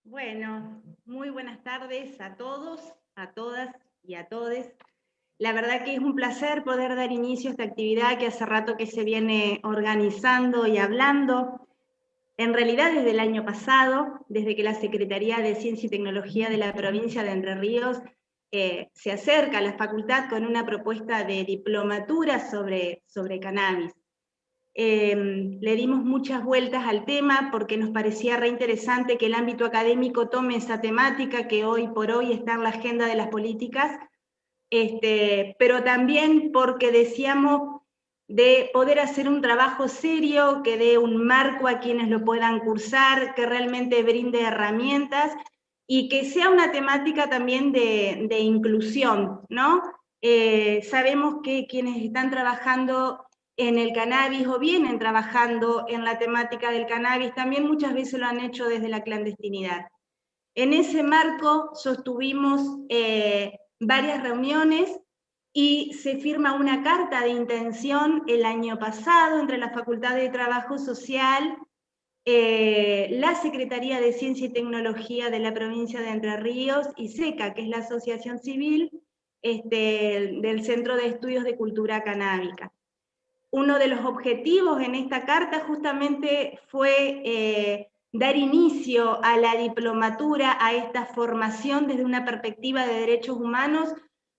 Bueno, muy buenas tardes a todos, a todas y a todes. La verdad que es un placer poder dar inicio a esta actividad que hace rato que se viene organizando y hablando. En realidad desde el año pasado, desde que la Secretaría de Ciencia y Tecnología de la provincia de Entre Ríos se acerca a la facultad con una propuesta de diplomatura sobre cannabis. Le dimos muchas vueltas al tema porque nos parecía reinteresante que el ámbito académico tome esa temática que hoy por hoy está en la agenda de las políticas, pero también porque decíamos de poder hacer un trabajo serio, que dé un marco a quienes lo puedan cursar, que realmente brinde herramientas y que sea una temática también de inclusión, ¿no? Sabemos que quienes están trabajando en el cannabis o vienen trabajando en la temática del cannabis también muchas veces lo han hecho desde la clandestinidad. En ese marco sostuvimos varias reuniones y se firma una carta de intención el año pasado entre la Facultad de Trabajo Social, la Secretaría de Ciencia y Tecnología de la provincia de Entre Ríos y SECA, que es la Asociación Civil del Centro de Estudios de Cultura Canábica. Uno de los objetivos en esta carta justamente fue dar inicio a la diplomatura, a esta formación desde una perspectiva de derechos humanos,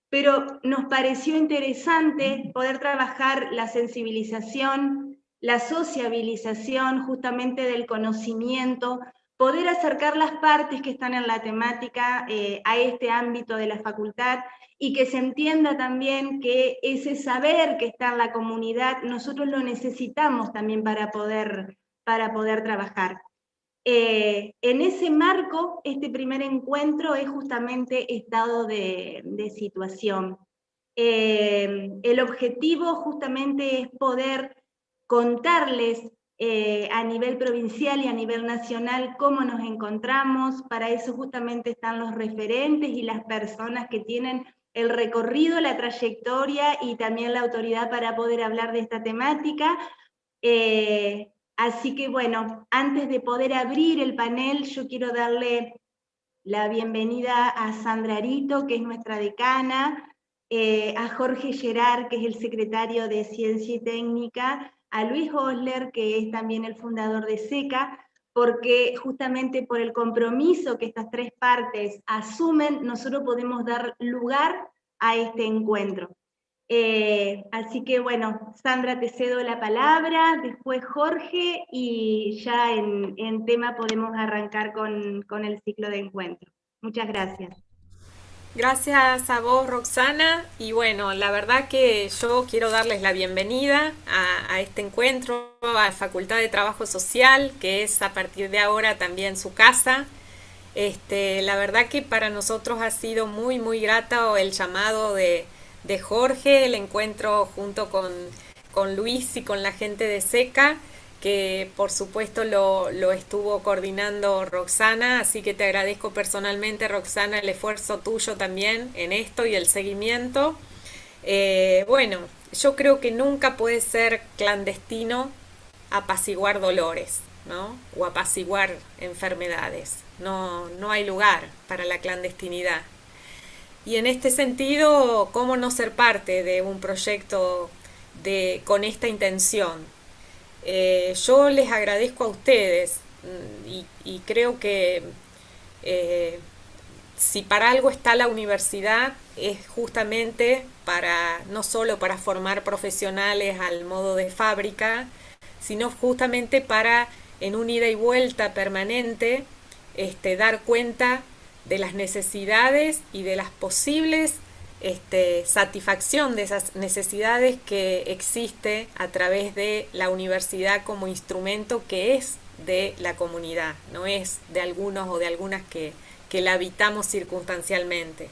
pero nos pareció interesante poder trabajar la sensibilización, la sociabilización justamente del conocimiento, poder acercar las partes que están en la temática a este ámbito de la facultad y que se entienda también que ese saber que está en la comunidad nosotros lo necesitamos también para poder trabajar. En ese marco, este primer encuentro es justamente estado de situación. El objetivo justamente es poder contarles a nivel provincial y a nivel nacional cómo nos encontramos. Para eso justamente están los referentes y las personas que tienen el recorrido, la trayectoria y también la autoridad para poder hablar de esta temática. Así que bueno, antes de poder abrir el panel, yo quiero darle la bienvenida a Sandra Arito, que es nuestra decana, a Jorge Gerard, que es el secretario de Ciencia y Técnica, a Luis Osler, que es también el fundador de SECA, porque justamente por el compromiso que estas tres partes asumen, nosotros podemos dar lugar a este encuentro. Así que bueno, Sandra, te cedo la palabra, después Jorge, y ya en tema podemos arrancar con el ciclo de encuentro. Muchas gracias. Gracias a vos, Roxana. Y bueno, la verdad que yo quiero darles la bienvenida a este encuentro, a la Facultad de Trabajo Social, que es a partir de ahora también su casa. La verdad que para nosotros ha sido muy, muy grato el llamado de Jorge, el encuentro junto con Luis y con la gente de SECA, que por supuesto lo estuvo coordinando Roxana, así que te agradezco personalmente, Roxana, el esfuerzo tuyo también en esto y el seguimiento. Bueno, yo creo que nunca puede ser clandestino apaciguar dolores, ¿no? O apaciguar enfermedades. No, no hay lugar para la clandestinidad. Y en este sentido, ¿cómo no ser parte de un proyecto con esta intención? Yo les agradezco a ustedes y creo que si para algo está la universidad es justamente para no solo para formar profesionales al modo de fábrica, sino justamente para en un ida y vuelta permanente dar cuenta de las necesidades y de las posibles satisfacción de esas necesidades que existe a través de la universidad como instrumento que es de la comunidad, no es de algunos o de algunas que la habitamos circunstancialmente.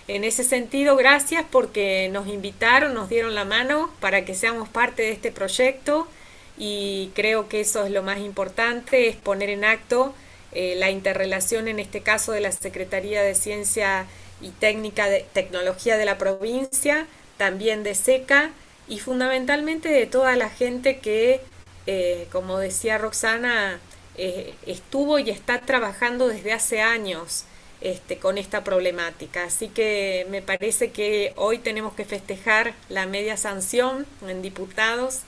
En ese sentido, gracias porque nos invitaron, nos dieron la mano para que seamos parte de este proyecto y creo que eso es lo más importante, es poner en acto la interrelación en este caso de la Secretaría de Ciencia y Tecnología de la provincia, también de SECA y fundamentalmente de toda la gente que, como decía Roxana, estuvo y está trabajando desde hace años con esta problemática. Así que me parece que hoy tenemos que festejar la media sanción en diputados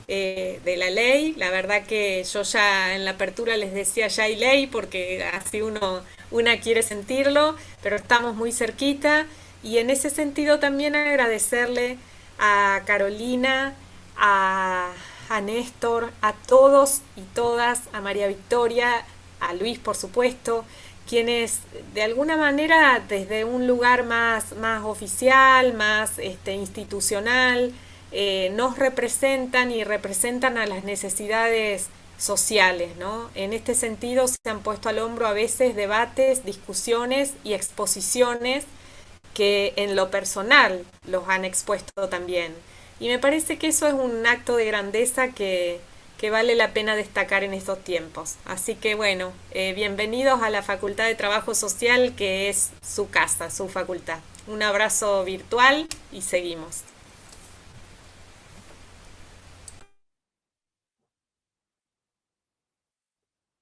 de la ley. La verdad que yo ya en la apertura les decía ya hay ley porque así una quiere sentirlo, pero estamos muy cerquita y en ese sentido también agradecerle a Carolina, a Néstor, a todos y todas, a María Victoria, a Luis por supuesto, quienes de alguna manera desde un lugar más oficial, más institucional, nos representan y representan a las necesidades sociales, ¿no? En este sentido se han puesto al hombro a veces debates, discusiones y exposiciones que en lo personal los han expuesto también. Y me parece que eso es un acto de grandeza que vale la pena destacar en estos tiempos. Así que bueno, bienvenidos a la Facultad de Trabajo Social, que es su casa, su facultad. Un abrazo virtual y seguimos.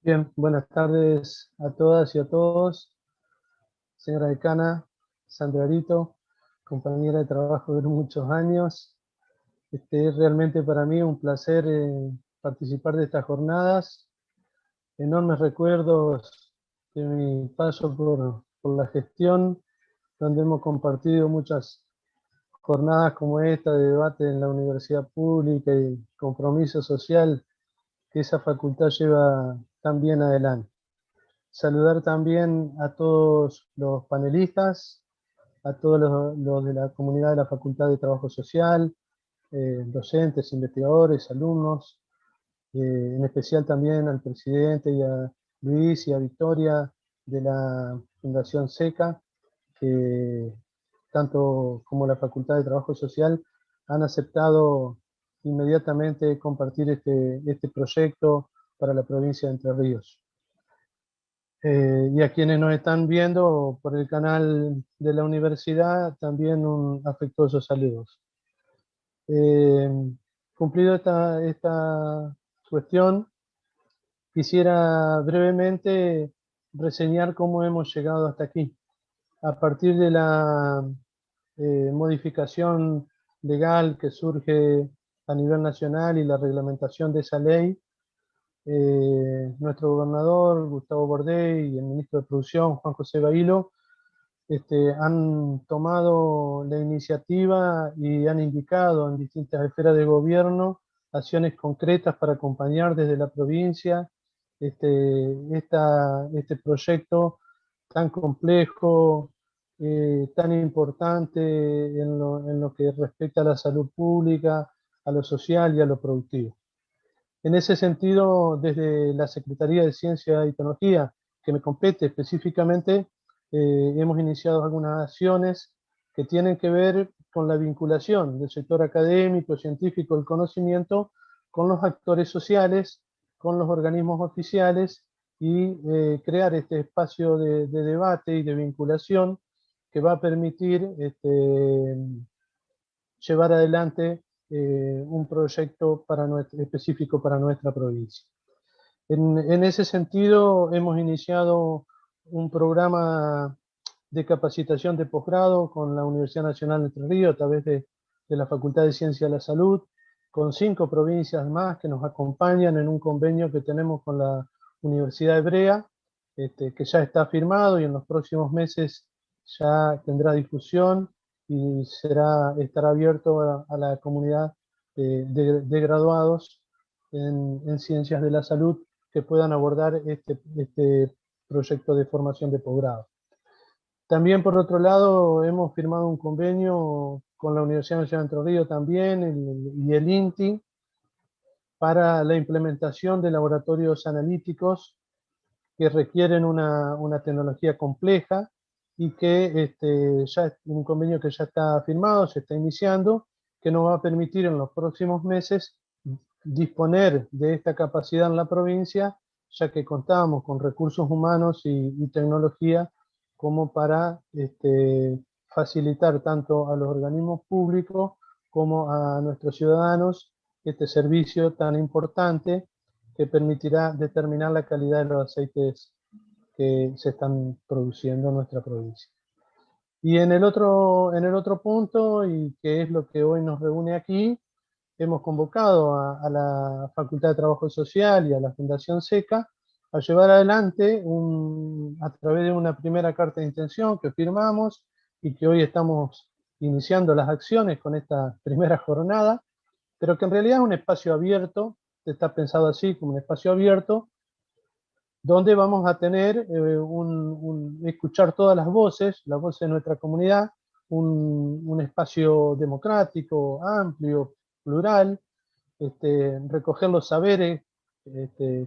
Bien, buenas tardes a todas y a todos. Señora decana, Sandra Arito, compañera de trabajo de muchos años. Es realmente para mí un placer participar de estas jornadas. Enormes recuerdos de mi paso por la gestión, donde hemos compartido muchas jornadas como esta de debate en la universidad pública y compromiso social que esa facultad lleva tan bien adelante. Saludar también a todos los panelistas, a todos los de la comunidad de la Facultad de Trabajo Social, docentes, investigadores, alumnos, en especial también al presidente y a Luis y a Victoria de la Fundación SECA, que tanto como la Facultad de Trabajo Social han aceptado inmediatamente compartir este proyecto para la provincia de Entre Ríos. Y a quienes nos están viendo por el canal de la universidad, también un afectuoso saludos. Cumplido esta cuestión, quisiera brevemente reseñar cómo hemos llegado hasta aquí. A partir de la modificación legal que surge a nivel nacional y la reglamentación de esa ley, nuestro gobernador Gustavo Bordé y el ministro de Producción Juan José Bailo han tomado la iniciativa y han indicado en distintas esferas de gobierno acciones concretas para acompañar desde la provincia este proyecto tan complejo, tan importante en lo que respecta a la salud pública, a lo social y a lo productivo. En ese sentido, desde la Secretaría de Ciencia y Tecnología, que me compete específicamente, hemos iniciado algunas acciones que tienen que ver con la vinculación del sector académico, científico, el conocimiento, con los actores sociales, con los organismos oficiales y crear este espacio de debate y de vinculación que va a permitir llevar adelante un proyecto específico para nuestra provincia. En ese sentido, hemos iniciado un programa de capacitación de posgrado con la Universidad Nacional de Entre Ríos a través de la Facultad de Ciencia de la Salud, con 5 provincias más que nos acompañan en un convenio que tenemos con la Universidad Hebrea, que ya está firmado y en los próximos meses ya tendrá difusión y estará abierto a la comunidad de graduados en ciencias de la salud que puedan abordar este proyecto de formación de posgrado. También, por otro lado, hemos firmado un convenio con la Universidad Nacional de Entre Ríos también y el INTI para la implementación de laboratorios analíticos que requieren una tecnología compleja y que ya es un convenio que ya está firmado, se está iniciando, que nos va a permitir en los próximos meses disponer de esta capacidad en la provincia, ya que contamos con recursos humanos y tecnología como para facilitar tanto a los organismos públicos como a nuestros ciudadanos este servicio tan importante que permitirá determinar la calidad de los aceites que se están produciendo en nuestra provincia. Y en el otro punto, y que es lo que hoy nos reúne aquí, hemos convocado a la Facultad de Trabajo Social y a la Fundación SECA a llevar adelante, a través de una primera carta de intención que firmamos y que hoy estamos iniciando las acciones con esta primera jornada, pero que en realidad es un espacio abierto, está pensado así como un espacio abierto, donde vamos a tener, escuchar todas las voces de nuestra comunidad, un espacio democrático, amplio, plural, recoger los saberes,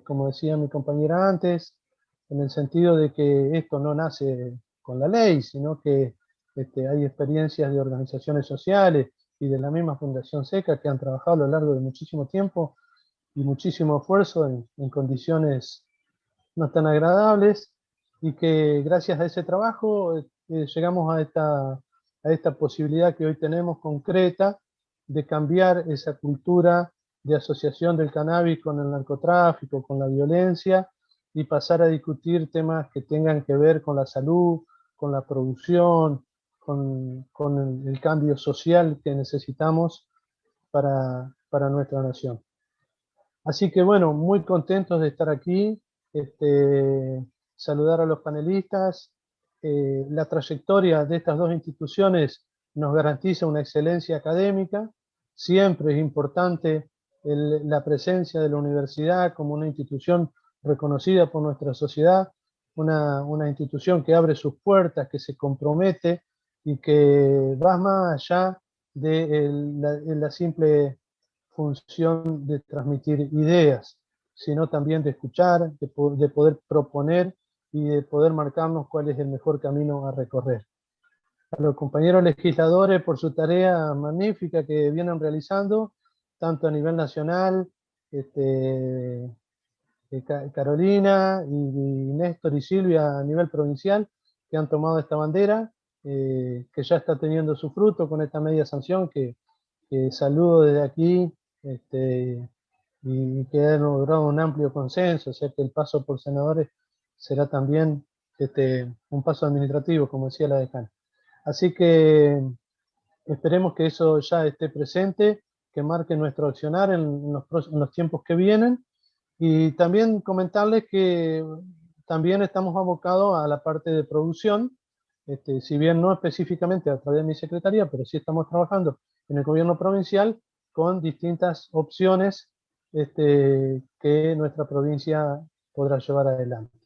como decía mi compañera antes, en el sentido de que esto no nace con la ley, sino que hay experiencias de organizaciones sociales y de la misma Fundación SECA que han trabajado a lo largo de muchísimo tiempo y muchísimo esfuerzo en condiciones no tan agradables, y que gracias a ese trabajo llegamos a esta posibilidad que hoy tenemos concreta de cambiar esa cultura de asociación del cannabis con el narcotráfico, con la violencia, y pasar a discutir temas que tengan que ver con la salud, con la producción, con el cambio social que necesitamos para nuestra nación. Así que bueno, muy contentos de estar aquí, saludar a los panelistas. La trayectoria de estas dos instituciones nos garantiza una excelencia académica. Siempre es importante la presencia de la universidad como una institución reconocida por nuestra sociedad, una institución que abre sus puertas, que se compromete y que va más allá de la simple función de transmitir ideas, sino también de escuchar, de poder proponer y de poder marcarnos cuál es el mejor camino a recorrer. A los compañeros legisladores por su tarea magnífica que vienen realizando, tanto a nivel nacional, Carolina y Néstor y Silvia a nivel provincial, que han tomado esta bandera, que ya está teniendo su fruto con esta media sanción que saludo desde aquí, y que ha logrado un amplio consenso, o sea que el paso por senadores será también un paso administrativo, como decía la decana. Así que esperemos que eso ya esté presente, que marque nuestro accionar en los tiempos que vienen, y también comentarles que también estamos abocados a la parte de producción, si bien no específicamente a través de mi secretaría, pero sí estamos trabajando en el gobierno provincial con distintas opciones que nuestra provincia podrá llevar adelante.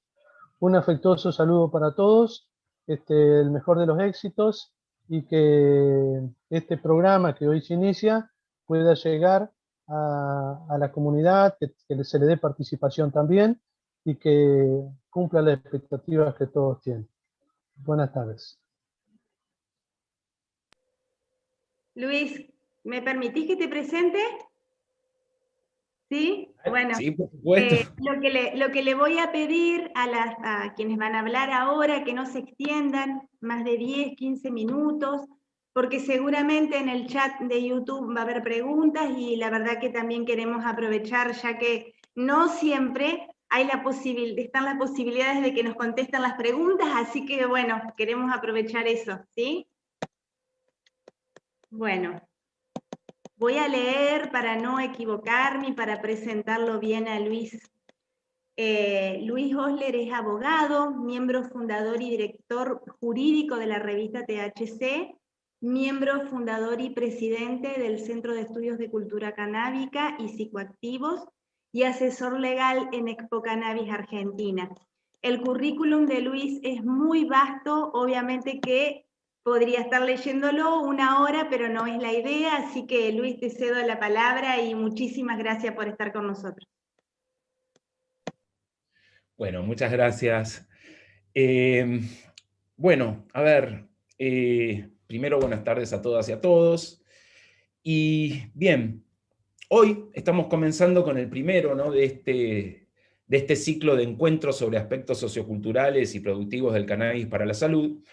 Un afectuoso saludo para todos, el mejor de los éxitos, y que este programa que hoy se inicia pueda llegar a la comunidad, que se le dé participación también y que cumpla las expectativas que todos tienen. Buenas tardes. Luis, ¿me permitís que te presente? ¿Sí? Bueno, sí, por supuesto. lo que le voy a pedir a quienes van a hablar ahora, que no se extiendan más de 10, 15 minutos, porque seguramente en el chat de YouTube va a haber preguntas, y la verdad que también queremos aprovechar, ya que no siempre están las posibilidades de que nos contesten las preguntas, así que bueno, queremos aprovechar eso, ¿sí? Bueno. Voy a leer para no equivocarme y para presentarlo bien a Luis. Luis Osler es abogado, miembro fundador y director jurídico de la revista THC, miembro fundador y presidente del Centro de Estudios de Cultura Canábica y Psicoactivos, y asesor legal en Expo Cannabis Argentina. El currículum de Luis es muy vasto, obviamente que podría estar leyéndolo una hora, pero no es la idea, así que Luis, te cedo la palabra y muchísimas gracias por estar con nosotros. Bueno, muchas gracias. Bueno, a ver, primero buenas tardes a todas y a todos. Y bien, hoy estamos comenzando con el primero, ¿no?, de este ciclo de encuentros sobre aspectos socioculturales y productivos del cannabis para la salud,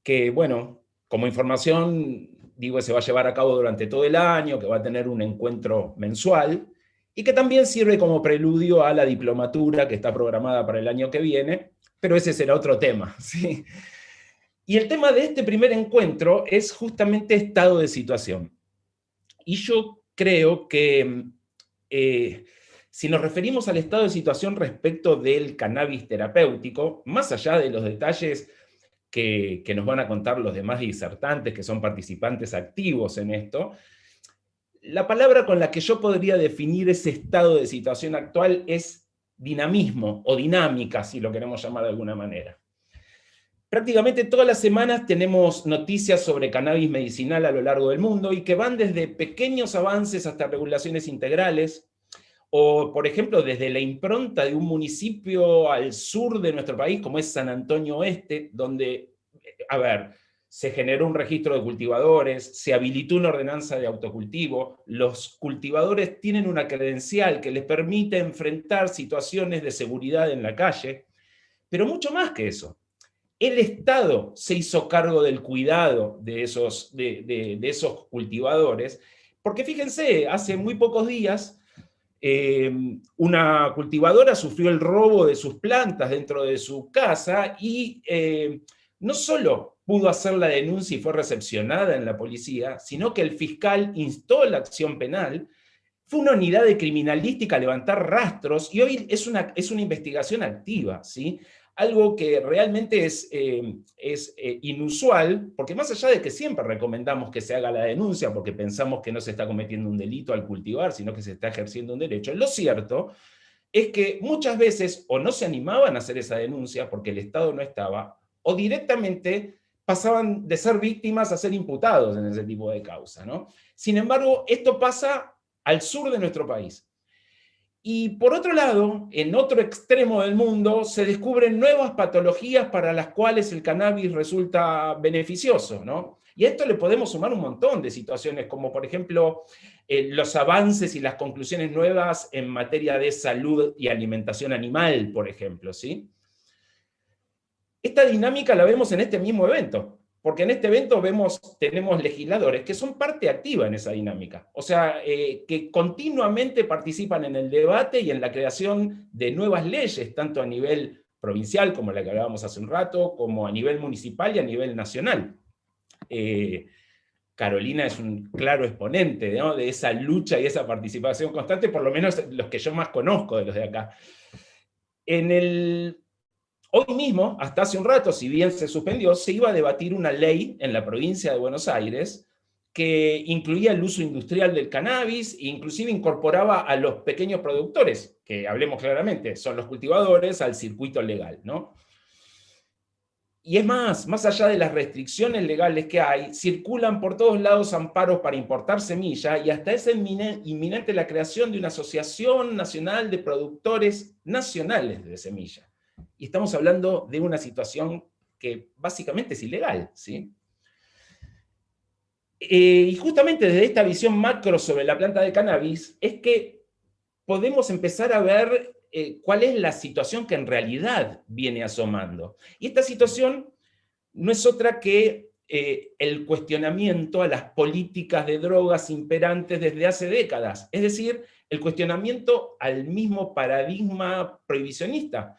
que, bueno, como información digo, se va a llevar a cabo durante todo el año, que va a tener un encuentro mensual, y que también sirve como preludio a la diplomatura que está programada para el año que viene, pero ese será otro tema, ¿sí? Y el tema de este primer encuentro es justamente estado de situación. Y yo creo que si nos referimos al estado de situación respecto del cannabis terapéutico, más allá de los detalles que nos van a contar los demás disertantes, que son participantes activos en esto, la palabra con la que yo podría definir ese estado de situación actual es dinamismo o dinámica, si lo queremos llamar de alguna manera. Prácticamente todas las semanas tenemos noticias sobre cannabis medicinal a lo largo del mundo y que van desde pequeños avances hasta regulaciones integrales, o por ejemplo desde la impronta de un municipio al sur de nuestro país, como es San Antonio Oeste, donde, a ver, se generó un registro de cultivadores, se habilitó una ordenanza de autocultivo, los cultivadores tienen una credencial que les permite enfrentar situaciones de seguridad en la calle, pero mucho más que eso. El Estado se hizo cargo del cuidado de esos cultivadores, porque fíjense, hace muy pocos días una cultivadora sufrió el robo de sus plantas dentro de su casa y no solo pudo hacer la denuncia y fue recepcionada en la policía, sino que el fiscal instó la acción penal, fue una unidad de criminalística a levantar rastros y hoy es una investigación activa, ¿sí? Algo que realmente es inusual, porque más allá de que siempre recomendamos que se haga la denuncia, porque pensamos que no se está cometiendo un delito al cultivar, sino que se está ejerciendo un derecho, lo cierto es que muchas veces o no se animaban a hacer esa denuncia porque el Estado no estaba, o directamente pasaban de ser víctimas a ser imputados en ese tipo de causa, ¿no? Sin embargo, esto pasa al sur de nuestro país. Y por otro lado, en otro extremo del mundo, se descubren nuevas patologías para las cuales el cannabis resulta beneficioso, ¿no? Y a esto le podemos sumar un montón de situaciones, como por ejemplo los avances y las conclusiones nuevas en materia de salud y alimentación animal, por ejemplo, ¿sí? Esta dinámica la vemos en este mismo evento, porque en este evento tenemos legisladores que son parte activa en esa dinámica, o sea, que continuamente participan en el debate y en la creación de nuevas leyes, tanto a nivel provincial, como la que hablábamos hace un rato, como a nivel municipal y a nivel nacional. Carolina es un claro exponente, ¿no?, de esa lucha y esa participación constante, por lo menos los que yo más conozco de los de acá. Hoy mismo, hasta hace un rato, si bien se suspendió, se iba a debatir una ley en la provincia de Buenos Aires que incluía el uso industrial del cannabis e inclusive incorporaba a los pequeños productores, que hablemos claramente, son los cultivadores, al circuito legal, ¿no? Y es más allá de las restricciones legales que hay, circulan por todos lados amparos para importar semilla y hasta es inminente la creación de una asociación nacional de productores nacionales de semilla. Y estamos hablando de una situación que básicamente es ilegal, ¿sí? Y justamente desde esta visión macro sobre la planta de cannabis es que podemos empezar a ver cuál es la situación que en realidad viene asomando. Y esta situación no es otra que el cuestionamiento a las políticas de drogas imperantes desde hace décadas, es decir, el cuestionamiento al mismo paradigma prohibicionista,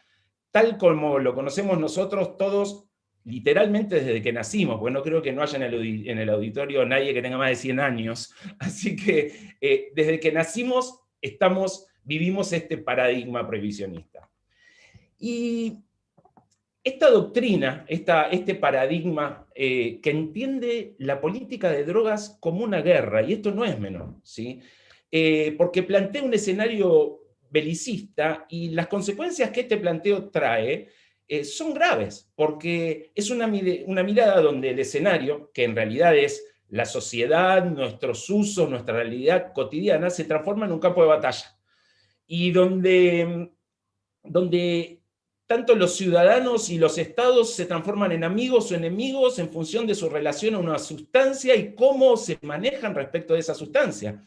tal como lo conocemos nosotros todos literalmente desde que nacimos, porque no creo que no haya en el auditorio nadie que tenga más de 100 años, así que desde que nacimos vivimos este paradigma prohibicionista. Y esta doctrina, este paradigma que entiende la política de drogas como una guerra, y esto no es menor, ¿sí? Porque plantea un escenario belicista y las consecuencias que este planteo trae son graves, porque es una mirada donde el escenario, que en realidad es la sociedad, nuestros usos, nuestra realidad cotidiana, se transforma en un campo de batalla. Y donde tanto los ciudadanos y los estados se transforman en amigos o enemigos en función de su relación a una sustancia y cómo se manejan respecto de esa sustancia.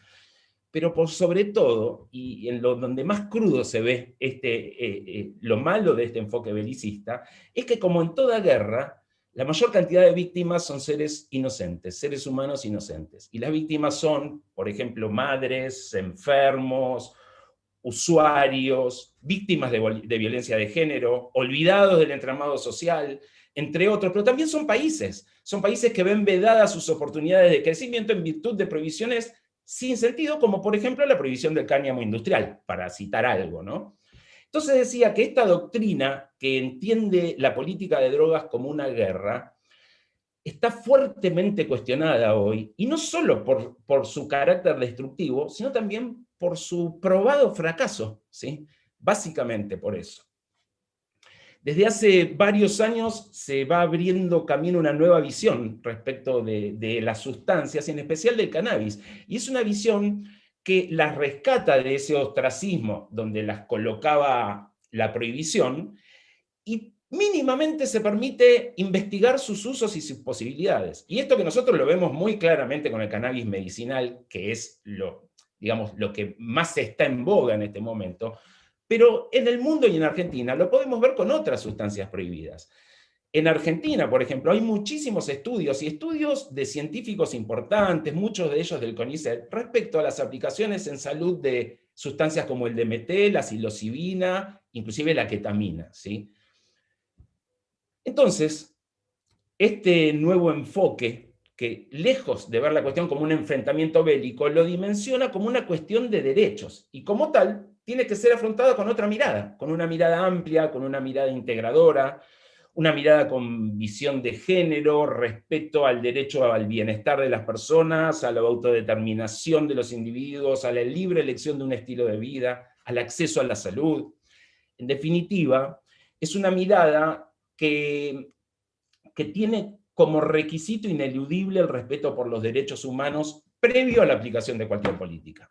Pero por sobre todo, y en donde más crudo se ve lo malo de este enfoque belicista, es que como en toda guerra, la mayor cantidad de víctimas son seres inocentes, seres humanos inocentes. Y las víctimas son, por ejemplo, madres, enfermos, usuarios, víctimas de violencia de género, olvidados del entramado social, entre otros, pero también son países que ven vedadas sus oportunidades de crecimiento en virtud de prohibiciones sin sentido, como por ejemplo la prohibición del cáñamo industrial, para citar algo, ¿no? Entonces decía que esta doctrina, que entiende la política de drogas como una guerra, está fuertemente cuestionada hoy, y no solo por su carácter destructivo, sino también por su probado fracaso, ¿sí? Básicamente por eso. Desde hace varios años se va abriendo camino una nueva visión respecto de las sustancias, en especial del cannabis, y es una visión que las rescata de ese ostracismo donde las colocaba la prohibición, y mínimamente se permite investigar sus usos y sus posibilidades. Y esto que nosotros lo vemos muy claramente con el cannabis medicinal, que es digamos, lo que más está en boga en este momento, pero en el mundo y en Argentina lo podemos ver con otras sustancias prohibidas. En Argentina, por ejemplo, hay muchísimos estudios y estudios de científicos importantes, muchos de ellos del CONICET, respecto a las aplicaciones en salud de sustancias como el DMT, la psilocibina, inclusive la ketamina, ¿sí? Entonces, este nuevo enfoque, que lejos de ver la cuestión como un enfrentamiento bélico, lo dimensiona como una cuestión de derechos, y como tal, tiene que ser afrontada con otra mirada, con una mirada amplia, con una mirada integradora, una mirada con visión de género, respeto al derecho al bienestar de las personas, a la autodeterminación de los individuos, a la libre elección de un estilo de vida, al acceso a la salud. En definitiva, es una mirada que tiene como requisito ineludible el respeto por los derechos humanos previo a la aplicación de cualquier política.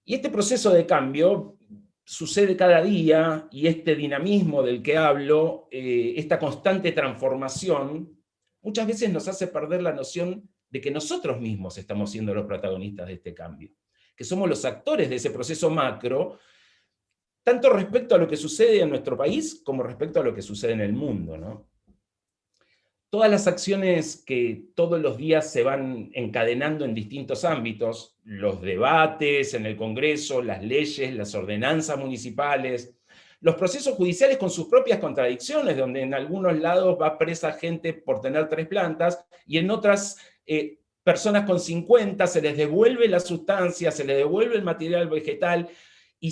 Y este proceso de cambio sucede cada día, y este dinamismo del que hablo, esta constante transformación, muchas veces nos hace perder la noción de que nosotros mismos estamos siendo los protagonistas de este cambio, que somos los actores de ese proceso macro, tanto respecto a lo que sucede en nuestro país como respecto a lo que sucede en el mundo, ¿no? Todas las acciones que todos los días se van encadenando en distintos ámbitos, los debates en el Congreso, las leyes, las ordenanzas municipales, los procesos judiciales con sus propias contradicciones, donde en algunos lados va presa gente por tener 3 plantas, y en otras personas con 50 se les devuelve la sustancia, se les devuelve el material vegetal, y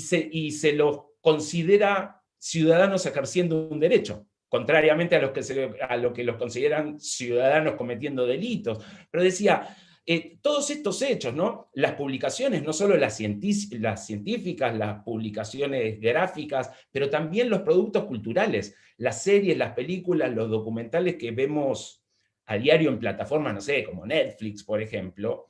se los considera ciudadanos ejerciendo un derecho, contrariamente a lo que los consideran ciudadanos cometiendo delitos. Pero decía, todos estos hechos, ¿no? Las publicaciones, no solo las científicas, las publicaciones gráficas, pero también los productos culturales, las series, las películas, los documentales que vemos a diario en plataformas, no sé, como Netflix, por ejemplo,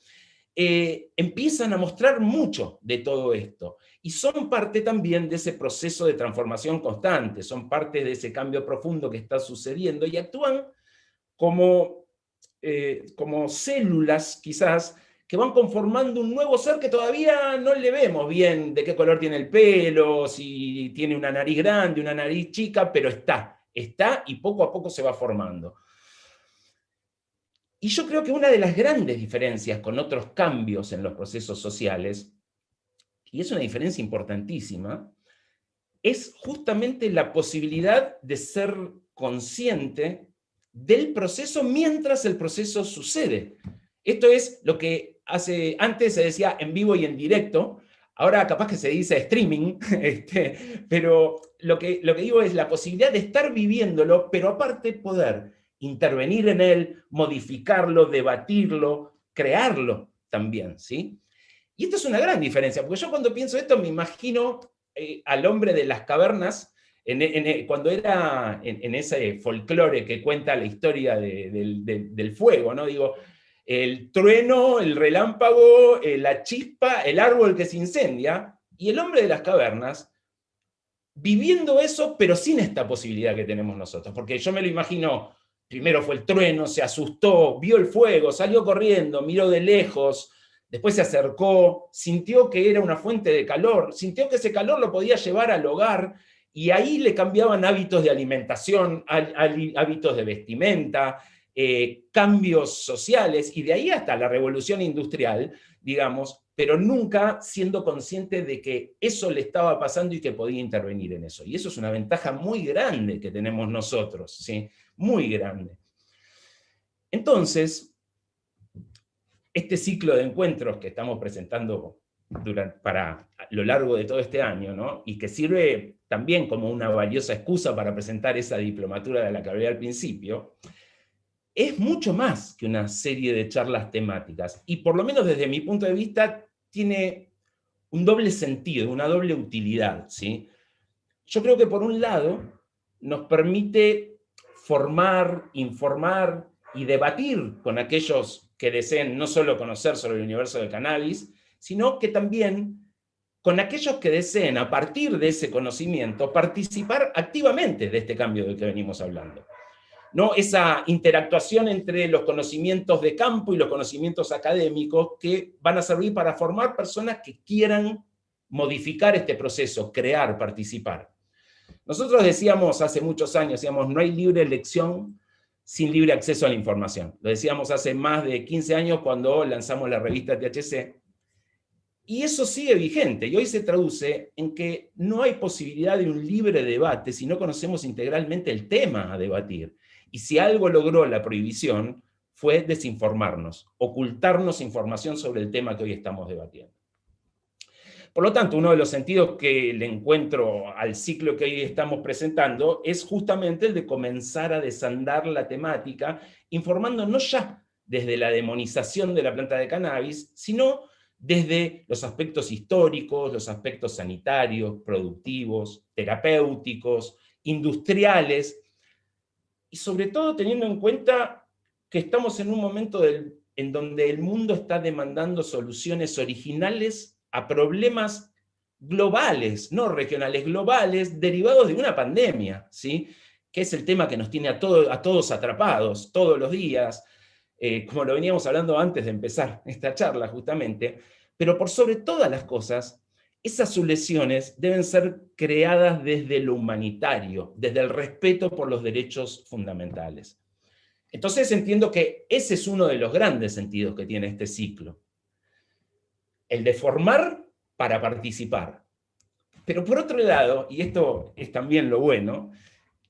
empiezan a mostrar mucho de todo esto, y son parte también de ese proceso de transformación constante, son parte de ese cambio profundo que está sucediendo, y actúan como células, quizás, que van conformando un nuevo ser que todavía no le vemos bien de qué color tiene el pelo, si tiene una nariz grande, una nariz chica, pero está, y poco a poco se va formando. Y yo creo que una de las grandes diferencias con otros cambios en los procesos sociales, y es una diferencia importantísima, es justamente la posibilidad de ser consciente del proceso mientras el proceso sucede. Esto es lo que antes se decía en vivo y en directo, ahora capaz que se dice streaming, pero lo que digo es la posibilidad de estar viviéndolo, pero aparte poder intervenir en él, modificarlo, debatirlo, crearlo también, ¿sí? Y esto es una gran diferencia, porque yo cuando pienso esto me imagino al hombre de las cavernas, cuando era en ese folclore que cuenta la historia del fuego, ¿no? Digo, el trueno, el relámpago, la chispa, el árbol que se incendia, y el hombre de las cavernas viviendo eso, pero sin esta posibilidad que tenemos nosotros, porque yo me lo imagino. Primero fue el trueno, se asustó, vio el fuego, salió corriendo, miró de lejos, después se acercó, sintió que era una fuente de calor, sintió que ese calor lo podía llevar al hogar, y ahí le cambiaban hábitos de alimentación, hábitos de vestimenta, cambios sociales, y de ahí hasta la revolución industrial, digamos, pero nunca siendo consciente de que eso le estaba pasando y que podía intervenir en eso. Y eso es una ventaja muy grande que tenemos nosotros, ¿sí? Muy grande. Entonces, este ciclo de encuentros que estamos presentando para lo largo de todo este año, ¿no? Y que sirve también como una valiosa excusa para presentar esa diplomatura de la que hablé al principio, es mucho más que una serie de charlas temáticas, y por lo menos desde mi punto de vista tiene un doble sentido, una doble utilidad, ¿sí? Yo creo que por un lado nos permite formar, informar y debatir con aquellos que deseen no solo conocer sobre el universo del cannabis, sino que también con aquellos que deseen, a partir de ese conocimiento, participar activamente de este cambio del que venimos hablando. ¿No? Esa interactuación entre los conocimientos de campo y los conocimientos académicos que van a servir para formar personas que quieran modificar este proceso, crear, participar. Nosotros decíamos hace muchos años, decíamos, no hay libre elección sin libre acceso a la información. Lo decíamos hace más de 15 años cuando lanzamos la revista THC. Y eso sigue vigente, y hoy se traduce en que no hay posibilidad de un libre debate si no conocemos integralmente el tema a debatir. Y si algo logró la prohibición, fue desinformarnos, ocultarnos información sobre el tema que hoy estamos debatiendo. Por lo tanto, uno de los sentidos que le encuentro al ciclo que hoy estamos presentando es justamente el de comenzar a desandar la temática, informando no ya desde la demonización de la planta de cannabis, sino desde los aspectos históricos, los aspectos sanitarios, productivos, terapéuticos, industriales, y sobre todo teniendo en cuenta que estamos en un momento en donde el mundo está demandando soluciones originales a problemas globales, no regionales, globales, derivados de una pandemia, ¿sí? Que es el tema que nos tiene a todos atrapados todos los días, como lo veníamos hablando antes de empezar esta charla justamente, pero por sobre todas las cosas, esas soluciones deben ser creadas desde lo humanitario, desde el respeto por los derechos fundamentales. Entonces entiendo que ese es uno de los grandes sentidos que tiene este ciclo. El de formar para participar. Pero por otro lado, y esto es también lo bueno,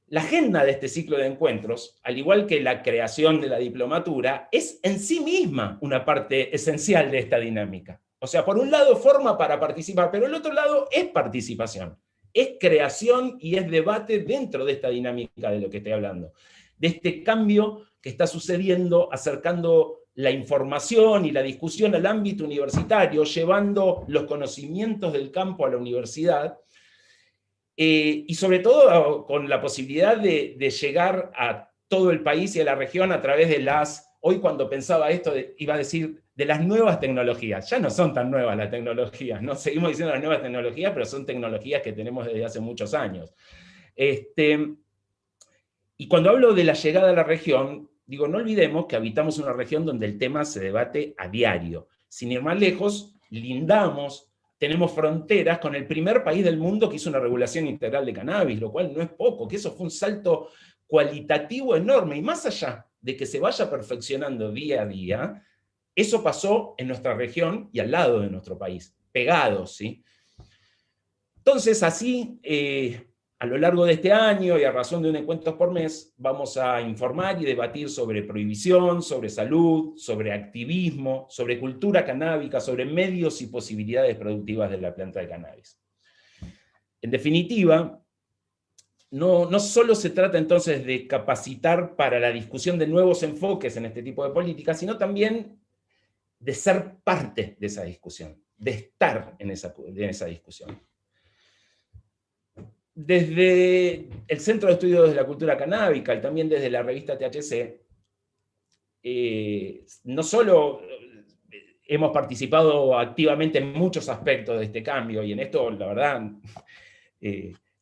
la agenda de este ciclo de encuentros, al igual que la creación de la diplomatura, es en sí misma una parte esencial de esta dinámica. O sea, por un lado forma para participar, pero el otro lado es participación, es creación y es debate dentro de esta dinámica de lo que estoy hablando, de este cambio que está sucediendo, acercando la información y la discusión al ámbito universitario, llevando los conocimientos del campo a la universidad, y sobre todo con la posibilidad de llegar a todo el país y a la región a través de hoy cuando pensaba esto, iba a decir, de las nuevas tecnologías. Ya no son tan nuevas las tecnologías, ¿no? Seguimos diciendo las nuevas tecnologías, pero son tecnologías que tenemos desde hace muchos años. Y cuando hablo de la llegada a la región, digo, no olvidemos que habitamos una región donde el tema se debate a diario. Sin ir más lejos, lindamos, tenemos fronteras con el primer país del mundo que hizo una regulación integral de cannabis, lo cual no es poco, que eso fue un salto cualitativo enorme, y más allá de que se vaya perfeccionando día a día, eso pasó en nuestra región y al lado de nuestro país, pegados, ¿sí? Entonces, así, a lo largo de este año y a razón de un encuentro por mes, vamos a informar y debatir sobre prohibición, sobre salud, sobre activismo, sobre cultura canábica, sobre medios y posibilidades productivas de la planta de cannabis. En definitiva, no solo se trata entonces de capacitar para la discusión de nuevos enfoques en este tipo de políticas, sino también de ser parte de esa discusión, de estar en esa discusión. Desde el Centro de Estudios de la Cultura Canábica y también desde la revista THC, no solo hemos participado activamente en muchos aspectos de este cambio, y en esto, la verdad,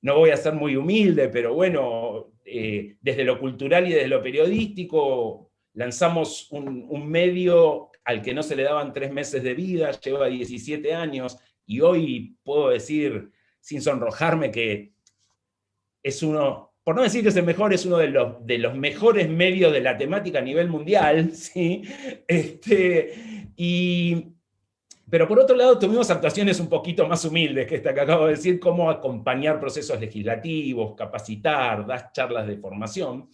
no voy a ser muy humilde, pero bueno, desde lo cultural y desde lo periodístico, lanzamos un medio al que no se le daban 3 meses de vida, lleva 17 años, y hoy puedo decir, sin sonrojarme, que es uno, por no decir que es el mejor, es uno de los mejores medios de la temática a nivel mundial, ¿sí? Pero por otro lado tuvimos actuaciones un poquito más humildes que esta que acabo de decir, como acompañar procesos legislativos, capacitar, dar charlas de formación.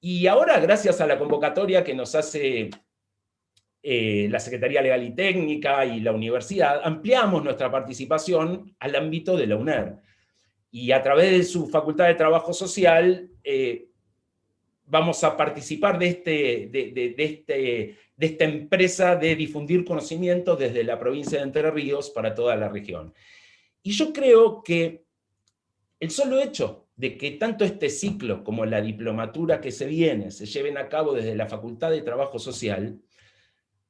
Y ahora, gracias a la convocatoria que nos hace la Secretaría Legal y Técnica y la universidad, ampliamos nuestra participación al ámbito de la UNER. Y a través de su Facultad de Trabajo Social vamos a participar de esta empresa de difundir conocimiento desde la provincia de Entre Ríos para toda la región. Y yo creo que el solo hecho de que tanto este ciclo como la diplomatura que se viene se lleven a cabo desde la Facultad de Trabajo Social,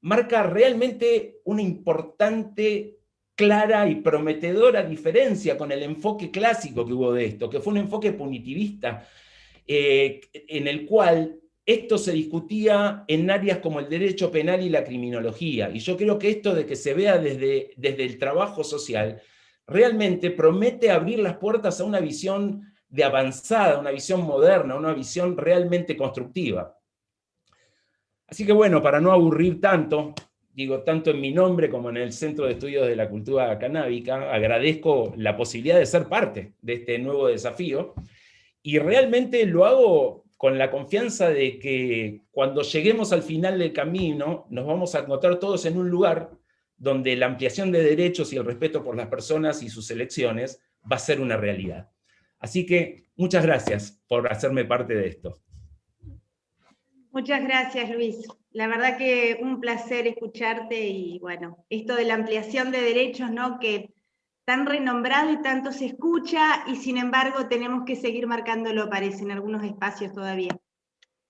marca realmente una importante, clara y prometedora diferencia con el enfoque clásico que hubo de esto, que fue un enfoque punitivista, en el cual esto se discutía en áreas como el derecho penal y la criminología. Y yo creo que esto de que se vea desde el trabajo social, realmente promete abrir las puertas a una visión de avanzada, una visión moderna, una visión realmente constructiva. Así que bueno, para no aburrir tanto, digo, tanto en mi nombre como en el Centro de Estudios de la Cultura Canábica, agradezco la posibilidad de ser parte de este nuevo desafío, y realmente lo hago con la confianza de que cuando lleguemos al final del camino, nos vamos a encontrar todos en un lugar donde la ampliación de derechos y el respeto por las personas y sus elecciones va a ser una realidad. Así que muchas gracias por hacerme parte de esto. Muchas gracias, Luis. La verdad que un placer escucharte, y bueno, esto de la ampliación de derechos, ¿no?, que tan renombrado y tanto se escucha, y sin embargo tenemos que seguir marcándolo, parece, en algunos espacios todavía.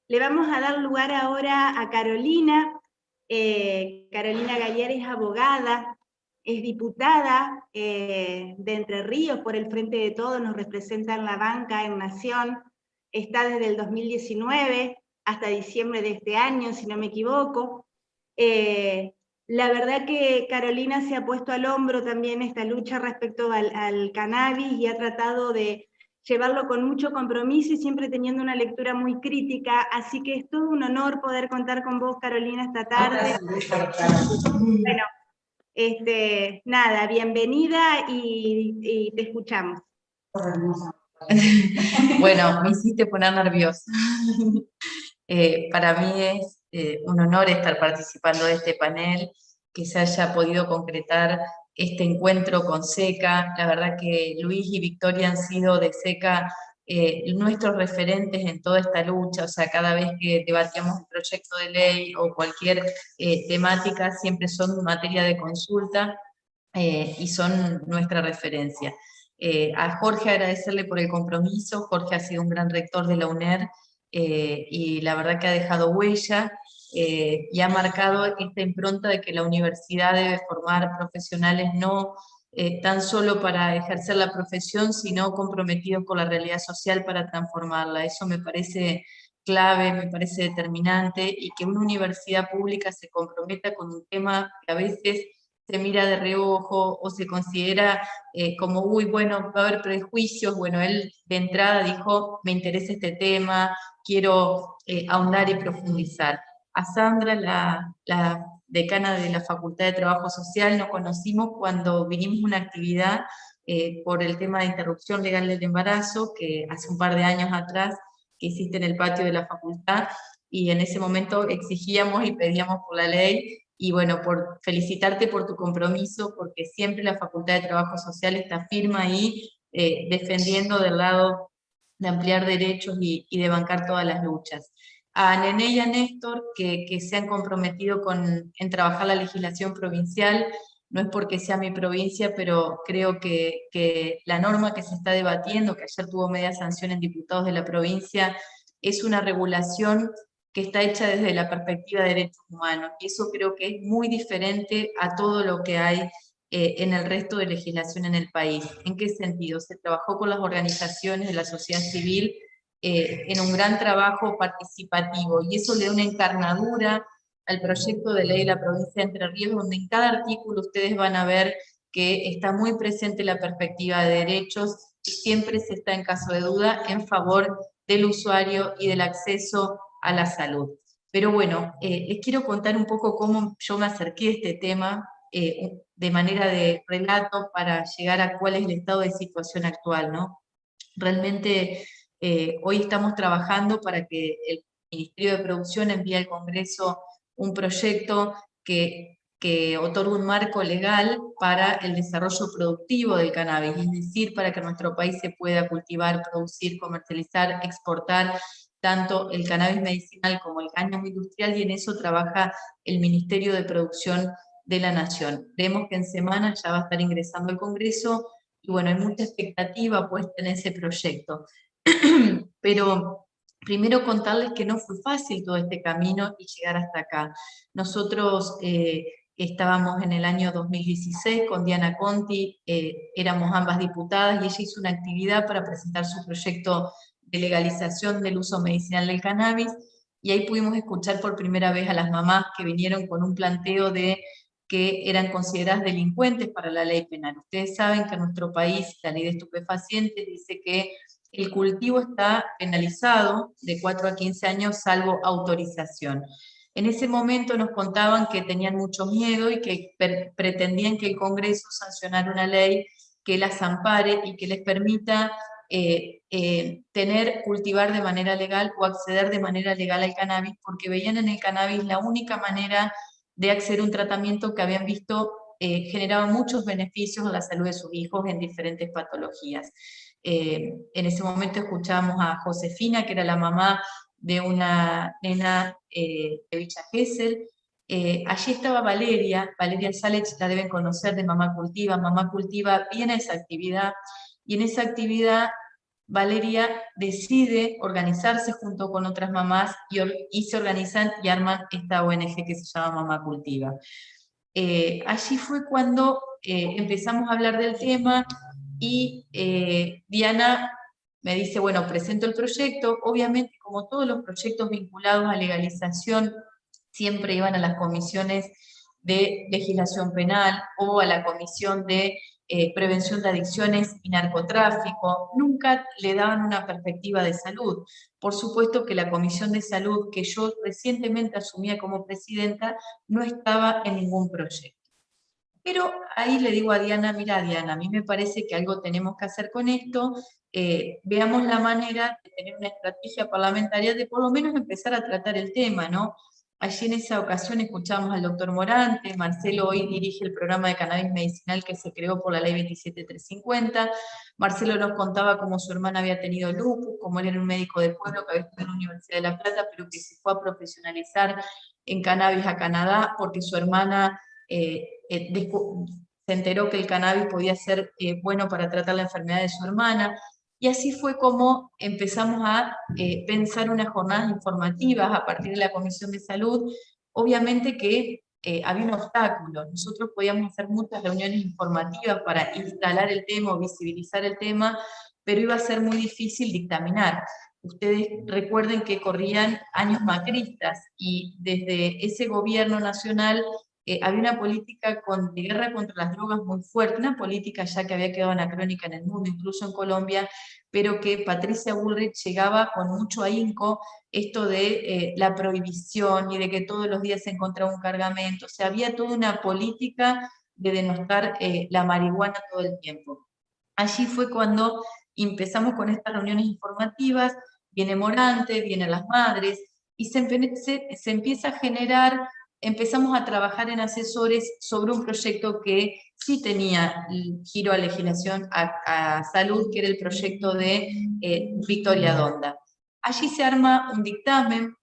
Le vamos a dar lugar ahora a Carolina. Carolina Galler es abogada, es diputada de Entre Ríos por el Frente de Todos, nos representa en la banca en Nación, está desde el 2019 hasta diciembre de este año, si no me equivoco. La verdad que Carolina se ha puesto al hombro también esta lucha respecto al cannabis, y ha tratado de llevarlo con mucho compromiso y siempre teniendo una lectura muy crítica, así que es todo un honor poder contar con vos, Carolina, esta tarde. Bueno, nada, bienvenida y te escuchamos. Bueno, me hiciste poner nerviosa. Para mí es un honor estar participando de este panel, que se haya podido concretar este encuentro con SECA. La verdad que Luis y Victoria han sido de SECA nuestros referentes en toda esta lucha. O sea, cada vez que debatíamos un proyecto de ley o cualquier temática, siempre son materia de consulta y son nuestra referencia. A Jorge agradecerle por el compromiso. Jorge ha sido un gran rector de la UNER, y la verdad que ha dejado huella y ha marcado esta impronta de que la universidad debe formar profesionales no tan solo para ejercer la profesión, sino comprometidos con la realidad social para transformarla. Eso me parece clave, me parece determinante, y que una universidad pública se comprometa con un tema que a veces se mira de reojo o se considera como, uy, bueno, va a haber prejuicios. Bueno, él de entrada dijo, me interesa este tema, quiero ahondar y profundizar. A Sandra, la decana de la Facultad de Trabajo Social, nos conocimos cuando vinimos a una actividad por el tema de interrupción legal del embarazo, que hace un par de años atrás, que hiciste en el patio de la facultad, y en ese momento exigíamos y pedíamos por la ley. Y bueno, por felicitarte por tu compromiso, porque siempre la Facultad de Trabajo Social está firme ahí, defendiendo del lado de ampliar derechos y de bancar todas las luchas. A Nené y a Néstor, que se han comprometido en trabajar la legislación provincial. No es porque sea mi provincia, pero creo que la norma que se está debatiendo, que ayer tuvo media sanción en diputados de la provincia, es una regulación que está hecha desde la perspectiva de derechos humanos, y eso creo que es muy diferente a todo lo que hay en el resto de legislación en el país. ¿En qué sentido? Se trabajó con las organizaciones de la sociedad civil en un gran trabajo participativo, y eso le da una encarnadura al proyecto de ley de la provincia de Entre Ríos, donde en cada artículo ustedes van a ver que está muy presente la perspectiva de derechos, y siempre se está en caso de duda en favor del usuario y del acceso a la salud. Pero bueno, les quiero contar un poco cómo yo me acerqué a este tema de manera de relato para llegar a cuál es el estado de situación actual, ¿no? Realmente hoy estamos trabajando para que el Ministerio de Producción envíe al Congreso un proyecto que otorga un marco legal para el desarrollo productivo del cannabis, es decir, para que nuestro país se pueda cultivar, producir, comercializar, exportar tanto el cannabis medicinal como el cáñamo industrial, y en eso trabaja el Ministerio de Producción de la Nación. Creemos que en semanas ya va a estar ingresando al Congreso, y bueno, hay mucha expectativa puesta en ese proyecto. Pero primero contarles que no fue fácil todo este camino y llegar hasta acá. Nosotros estábamos en el año 2016 con Diana Conti, éramos ambas diputadas, y ella hizo una actividad para presentar su proyecto de legalización del uso medicinal del cannabis, y ahí pudimos escuchar por primera vez a las mamás que vinieron con un planteo de que eran consideradas delincuentes para la ley penal. Ustedes saben que en nuestro país la ley de estupefacientes dice que el cultivo está penalizado de 4 a 15 años salvo autorización. En ese momento nos contaban que tenían mucho miedo y que pretendían que el Congreso sancionara una ley que las ampare y que les permita cultivar de manera legal o acceder de manera legal al cannabis, porque veían en el cannabis la única manera de acceder a un tratamiento que habían visto generaba muchos beneficios a la salud de sus hijos en diferentes patologías. En ese momento escuchábamos a Josefina, que era la mamá de una nena de Villa Gesell. Allí estaba Valeria Salech, la deben conocer, de Mamá Cultiva viene a esa actividad, y en esa actividad Valeria decide organizarse junto con otras mamás y se organizan y arman esta ONG que se llama Mamá Cultiva. Allí fue cuando empezamos a hablar del tema, y Diana me dice, bueno, presento el proyecto. Obviamente, como todos los proyectos vinculados a legalización, siempre iban a las comisiones de legislación penal o a la comisión de prevención de adicciones y narcotráfico. Nunca le daban una perspectiva de salud. Por supuesto que la Comisión de Salud, que yo recientemente asumía como presidenta, no estaba en ningún proyecto. Pero ahí le digo a Diana, mira Diana, a mí me parece que algo tenemos que hacer con esto, veamos la manera de tener una estrategia parlamentaria de por lo menos empezar a tratar el tema, ¿no? Allí en esa ocasión escuchamos al doctor Morante. Marcelo hoy dirige el programa de cannabis medicinal que se creó por la ley 27350. Marcelo nos contaba cómo su hermana había tenido lupus, como él era un médico de pueblo que había estudiado en la Universidad de La Plata, pero que se fue a profesionalizar en cannabis a Canadá porque su hermana se enteró que el cannabis podía ser bueno para tratar la enfermedad de su hermana. Y así fue como empezamos a pensar unas jornadas informativas a partir de la Comisión de Salud. Obviamente que había un obstáculo. Nosotros podíamos hacer muchas reuniones informativas para instalar el tema o visibilizar el tema, pero iba a ser muy difícil dictaminar. Ustedes recuerden que corrían años macristas, y desde ese gobierno nacional había una política de guerra contra las drogas muy fuerte, una política ya que había quedado anacrónica en el mundo, incluso en Colombia, pero que Patricia Bullrich llegaba con mucho ahínco esto de la prohibición y de que todos los días se encontraba un cargamento. O sea, había toda una política de denostar la marihuana todo el tiempo. Allí fue cuando empezamos con estas reuniones informativas, viene Morante, vienen las madres, y se empieza a generar. Empezamos a trabajar en asesores sobre un proyecto que sí tenía el giro a legislación, a salud, que era el proyecto de Victoria Donda. Allí se arma un dictamen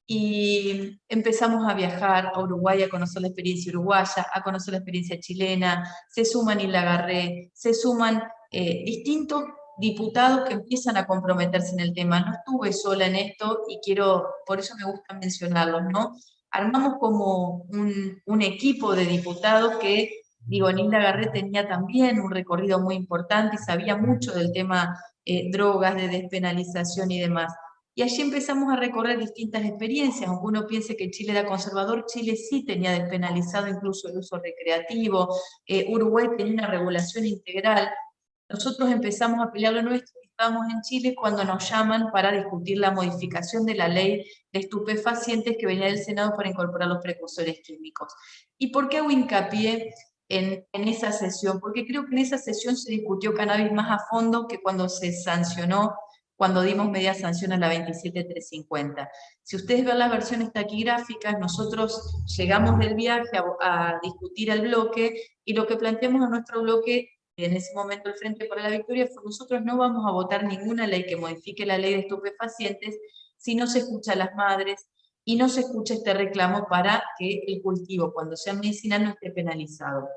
y empezamos a viajar a Uruguay a conocer la experiencia uruguaya, a conocer la experiencia chilena, se suman Isla Garré, se suman distintos diputados que empiezan a comprometerse en el tema. No estuve sola en esto y por eso me gusta mencionarlos, ¿no? Armamos como un equipo de diputados que, Nilda Garré tenía también un recorrido muy importante y sabía mucho del tema drogas, de despenalización y demás. Y allí empezamos a recorrer distintas experiencias. Aunque uno piense que Chile era conservador, Chile sí tenía despenalizado incluso el uso recreativo, Uruguay tenía una regulación integral. Nosotros empezamos a pelear lo nuestro, estábamos en Chile cuando nos llaman para discutir la modificación de la ley de estupefacientes que venía del Senado para incorporar los precursores químicos. ¿Y por qué hago hincapié en esa sesión? Porque creo que en esa sesión se discutió cannabis más a fondo que cuando se sancionó, cuando dimos media sanción a la 27350. Si ustedes ven las versiones taquigráficas, nosotros llegamos del viaje a discutir el bloque, y lo que planteamos a nuestro bloque en ese momento el Frente para la Victoria fue: nosotros no vamos a votar ninguna ley que modifique la ley de estupefacientes si no se escucha a las madres y no se escucha este reclamo para que el cultivo, cuando sea medicinal, no esté penalizado.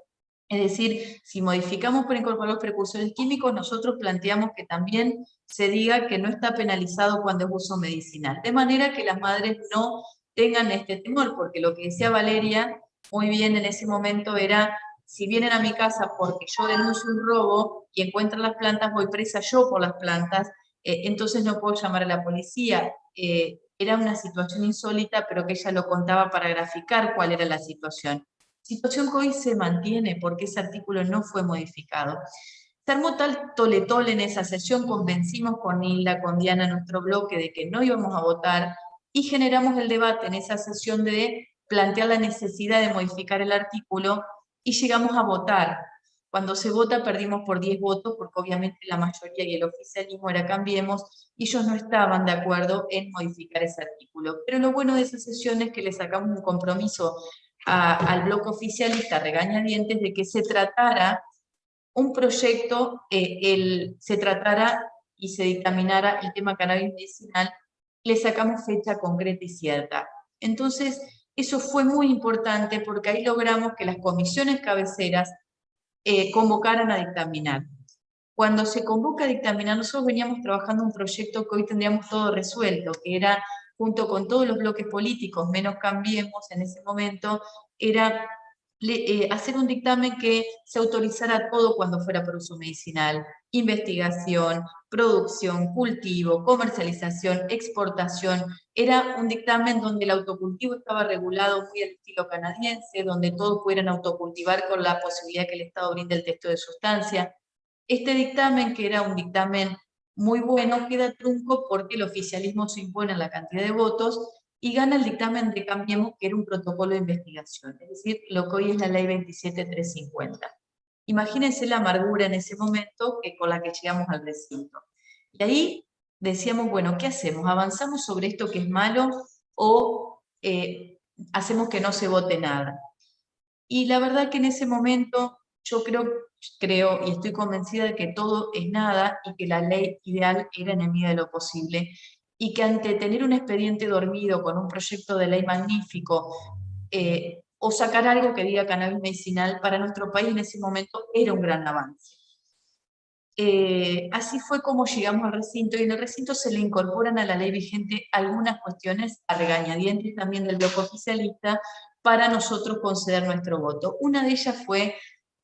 Es decir, si modificamos para incorporar los precursores químicos, nosotros planteamos que también se diga que no está penalizado cuando es uso medicinal, de manera que las madres no tengan este temor, porque lo que decía Valeria muy bien en ese momento era: si vienen a mi casa porque yo denuncio un robo y encuentran las plantas, voy presa yo por las plantas, entonces no puedo llamar a la policía. Era una situación insólita, pero que ella lo contaba para graficar cuál era la situación. Situación que hoy se mantiene porque ese artículo no fue modificado. Se armó tal toletol en esa sesión, convencimos con Hilda, con Diana, nuestro bloque, de que no íbamos a votar, y generamos el debate en esa sesión de plantear la necesidad de modificar el artículo, y llegamos a votar. Cuando se vota perdimos por 10 votos, porque obviamente la mayoría y el oficialismo era Cambiemos, y ellos no estaban de acuerdo en modificar ese artículo. Pero lo bueno de esa sesión es que le sacamos un compromiso al bloque oficialista, regañadientes, de que se tratara un proyecto, se tratara y se dictaminara el tema cannabis medicinal. Le sacamos fecha concreta y cierta. Entonces, eso fue muy importante porque ahí logramos que las comisiones cabeceras convocaran a dictaminar. Cuando se convoca a dictaminar, nosotros veníamos trabajando un proyecto que hoy tendríamos todo resuelto, que era, junto con todos los bloques políticos, menos Cambiemos en ese momento, era hacer un dictamen que se autorizara todo cuando fuera por uso medicinal: investigación, producción, cultivo, comercialización, exportación. Era un dictamen donde el autocultivo estaba regulado muy al estilo canadiense, donde todos pudieran autocultivar con la posibilidad que el Estado brinde el texto de sustancia. Este dictamen, que era un dictamen muy bueno, queda trunco porque el oficialismo se impone en la cantidad de votos y gana el dictamen de Cambiemos, que era un protocolo de investigación, es decir, lo que hoy es la ley 27350. Imagínense la amargura en ese momento con la que llegamos al recinto. Y ahí decíamos, bueno, ¿qué hacemos? ¿Avanzamos sobre esto que es malo o hacemos que no se vote nada? Y la verdad que en ese momento yo creo y estoy convencida de que todo es nada, y que la ley ideal era enemiga de lo posible, y que ante tener un expediente dormido con un proyecto de ley magnífico, o sacar algo que diga cannabis medicinal, para nuestro país en ese momento era un gran avance. Así fue como llegamos al recinto, y en el recinto se le incorporan a la ley vigente algunas cuestiones a regañadientes también del bloque oficialista para nosotros conceder nuestro voto. Una de ellas fue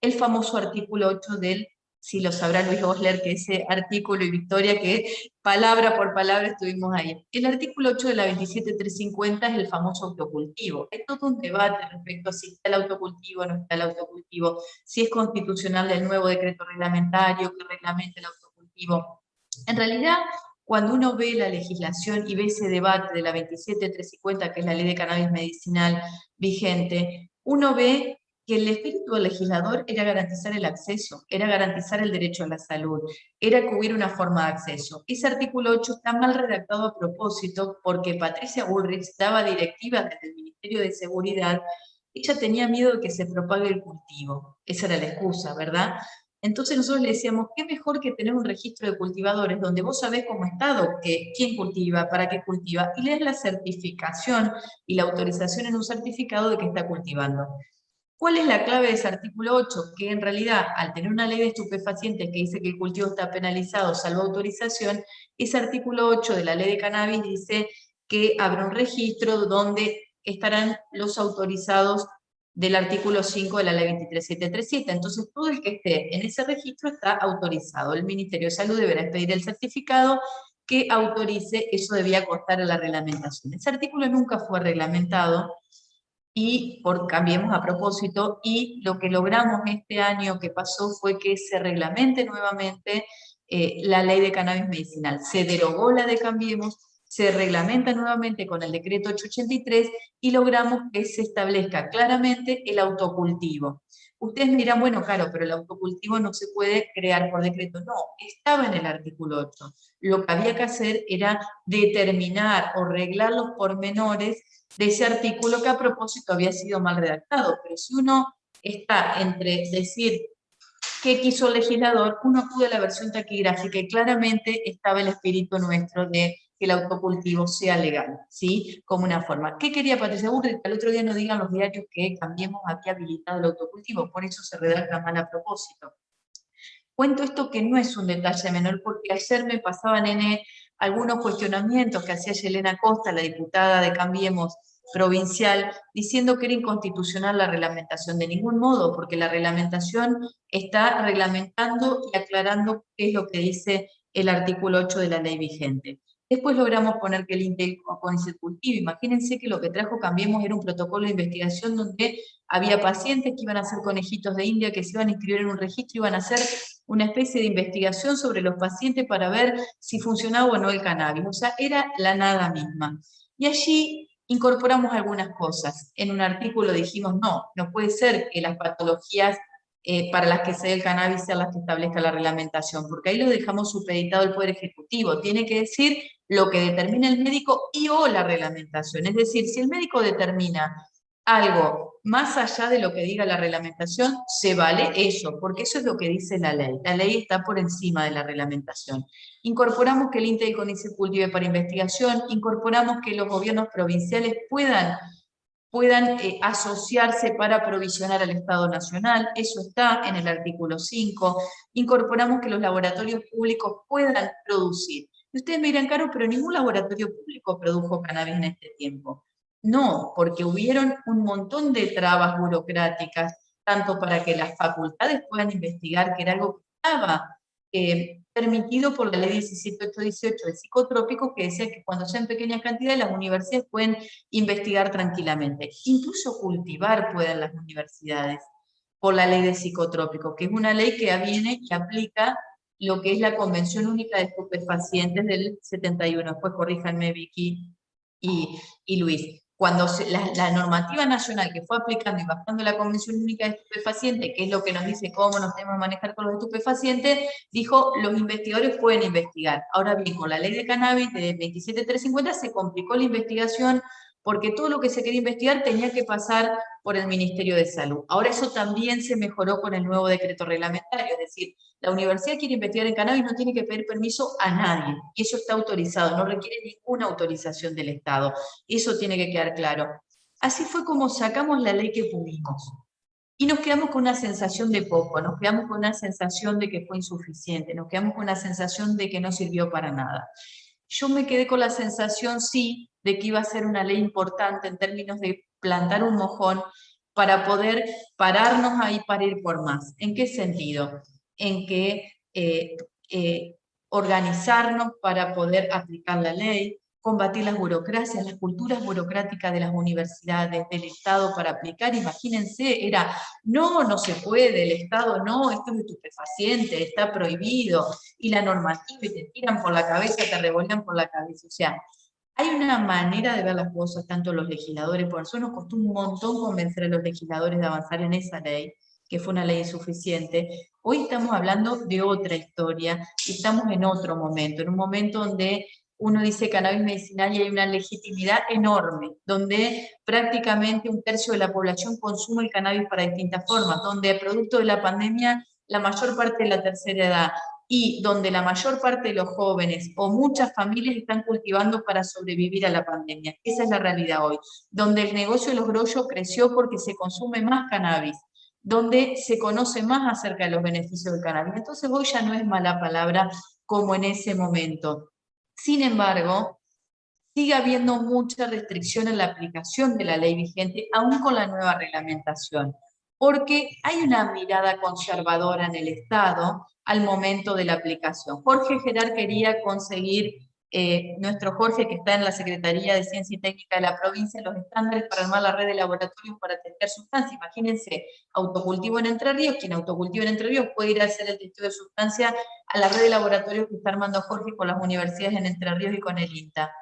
el famoso artículo 8 del, si lo sabrá Luis Osler, que ese artículo, y Victoria, que palabra por palabra estuvimos ahí. El artículo 8 de la 27350 es el famoso autocultivo. Hay todo un debate respecto a si está el autocultivo o no está el autocultivo, si es constitucional el nuevo decreto reglamentario que reglamenta el autocultivo. En realidad, cuando uno ve la legislación y ve ese debate de la 27350, que es la ley de cannabis medicinal vigente, uno ve que el espíritu del legislador era garantizar el acceso, era garantizar el derecho a la salud, era que hubiera una forma de acceso. Ese artículo 8 está mal redactado a propósito porque Patricia Bullrich daba directivas desde el Ministerio de Seguridad. Ella tenía miedo de que se propague el cultivo. Esa era la excusa, ¿verdad? Entonces nosotros le decíamos, qué mejor que tener un registro de cultivadores donde vos sabés como Estado quién cultiva, para qué cultiva, y le das la certificación y la autorización en un certificado de que está cultivando. ¿Cuál es la clave de ese artículo 8? Que en realidad, al tener una ley de estupefacientes que dice que el cultivo está penalizado salvo autorización, ese artículo 8 de la ley de cannabis dice que habrá un registro donde estarán los autorizados del artículo 5 de la ley 23737. Entonces, todo el que esté en ese registro está autorizado. El Ministerio de Salud deberá expedir el certificado que autorice, eso debía constar en la reglamentación. Ese artículo nunca fue reglamentado, y cambiemos a propósito, y lo que logramos este año que pasó fue que se reglamente nuevamente la ley de cannabis medicinal. Se derogó la de Cambiemos, se reglamenta nuevamente con el decreto 883 y logramos que se establezca claramente el autocultivo. Ustedes me dirán, bueno, claro, pero el autocultivo no se puede crear por decreto. No, estaba en el artículo 8. Lo que había que hacer era determinar o reglar los pormenores de ese artículo que a propósito había sido mal redactado. Pero si uno está entre decir qué quiso el legislador, uno acude a la versión taquigráfica y claramente estaba el espíritu nuestro de que el autocultivo sea legal, ¿sí? Como una forma. ¿Qué quería Patricia Bullrich? Que al otro día no digan los diarios que Cambiemos aquí habilitado el autocultivo, por eso se redacta mal a propósito. Cuento esto que no es un detalle menor, porque ayer me pasaban algunos cuestionamientos que hacía Yelena Costa, la diputada de Cambiemos provincial, diciendo que era inconstitucional la reglamentación. De ningún modo, porque la reglamentación está reglamentando y aclarando qué es lo que dice el artículo 8 de la ley vigente. Después logramos poner que el INTE CONICET cultive. Imagínense que lo que trajo Cambiemos era un protocolo de investigación donde había pacientes que iban a ser conejitos de India, que se iban a inscribir en un registro, iban a hacer una especie de investigación sobre los pacientes para ver si funcionaba o no el cannabis. O sea, era la nada misma. Y allí incorporamos algunas cosas. En un artículo dijimos, no puede ser que las patologías para las que se dé el cannabis sean las que establezca la reglamentación, porque ahí lo dejamos supeditado al Poder Ejecutivo. Tiene que decir lo que determina el médico y o la reglamentación. Es decir, si el médico determina algo más allá de lo que diga la reglamentación, se vale eso, porque eso es lo que dice la ley. La ley está por encima de la reglamentación. Incorporamos que el INTE y el CONICET cultive para investigación, incorporamos que los gobiernos provinciales puedan asociarse para provisionar al Estado Nacional, eso está en el artículo 5, incorporamos que los laboratorios públicos puedan producir. Y ustedes me dirán, Caro, pero ningún laboratorio público produjo cannabis en este tiempo. No, porque hubieron un montón de trabas burocráticas, tanto para que las facultades puedan investigar, que era algo que estaba permitido por la ley 17818 de psicotrópicos, que decía que cuando sean pequeñas cantidades las universidades pueden investigar tranquilamente. Incluso cultivar pueden las universidades por la ley de psicotrópicos, que es una ley que viene y aplica lo que es la Convención Única de Estupefacientes del 71. Después corríjanme Vicky y Luis. Cuando la normativa nacional que fue aplicando y bajando la Convención Única de Estupefacientes, que es lo que nos dice cómo nos tenemos que manejar con los estupefacientes, dijo, los investigadores pueden investigar. Ahora bien, con la ley de cannabis de 27350 se complicó la investigación porque todo lo que se quería investigar tenía que pasar por el Ministerio de Salud. Ahora eso también se mejoró con el nuevo decreto reglamentario, es decir, la universidad quiere investigar en cannabis, no tiene que pedir permiso a nadie, y eso está autorizado, no requiere ninguna autorización del Estado, eso tiene que quedar claro. Así fue como sacamos la ley que pudimos, y nos quedamos con una sensación de poco, nos quedamos con una sensación de que fue insuficiente, nos quedamos con una sensación de que no sirvió para nada. Yo me quedé con la sensación, sí, de que iba a ser una ley importante en términos de plantar un mojón para poder pararnos ahí para ir por más. ¿En qué sentido? En que organizarnos para poder aplicar la ley, combatir las burocracias, las culturas burocráticas de las universidades, del Estado para aplicar. Imagínense, era, no se puede, el Estado no, esto es estupefaciente, está prohibido, y la normativa, y te tiran por la cabeza, te revolean por la cabeza. O sea, hay una manera de ver las cosas, tanto los legisladores, por eso nos costó un montón convencer a los legisladores de avanzar en esa ley, que fue una ley insuficiente. Hoy estamos hablando de otra historia, y estamos en otro momento, en un momento donde uno dice cannabis medicinal y hay una legitimidad enorme, donde prácticamente 1/3 de la población consume el cannabis para distintas formas, donde producto de la pandemia la mayor parte de la tercera edad, y donde la mayor parte de los jóvenes o muchas familias están cultivando para sobrevivir a la pandemia. Esa es la realidad hoy, donde el negocio de los grollos creció porque se consume más cannabis, donde se conoce más acerca de los beneficios del cannabis. Entonces hoy ya no es mala palabra como en ese momento. Sin embargo, sigue habiendo mucha restricción en la aplicación de la ley vigente, aún con la nueva reglamentación, porque hay una mirada conservadora en el Estado al momento de la aplicación. Jorge Gerard quería conseguir nuestro Jorge, que está en la Secretaría de Ciencia y Técnica de la provincia, los estándares para armar la red de laboratorios para testear sustancias. Imagínense, autocultivo en Entre Ríos, quien autocultiva en Entre Ríos puede ir a hacer el testeo de sustancia a la red de laboratorios que está armando Jorge con las universidades en Entre Ríos y con el INTA.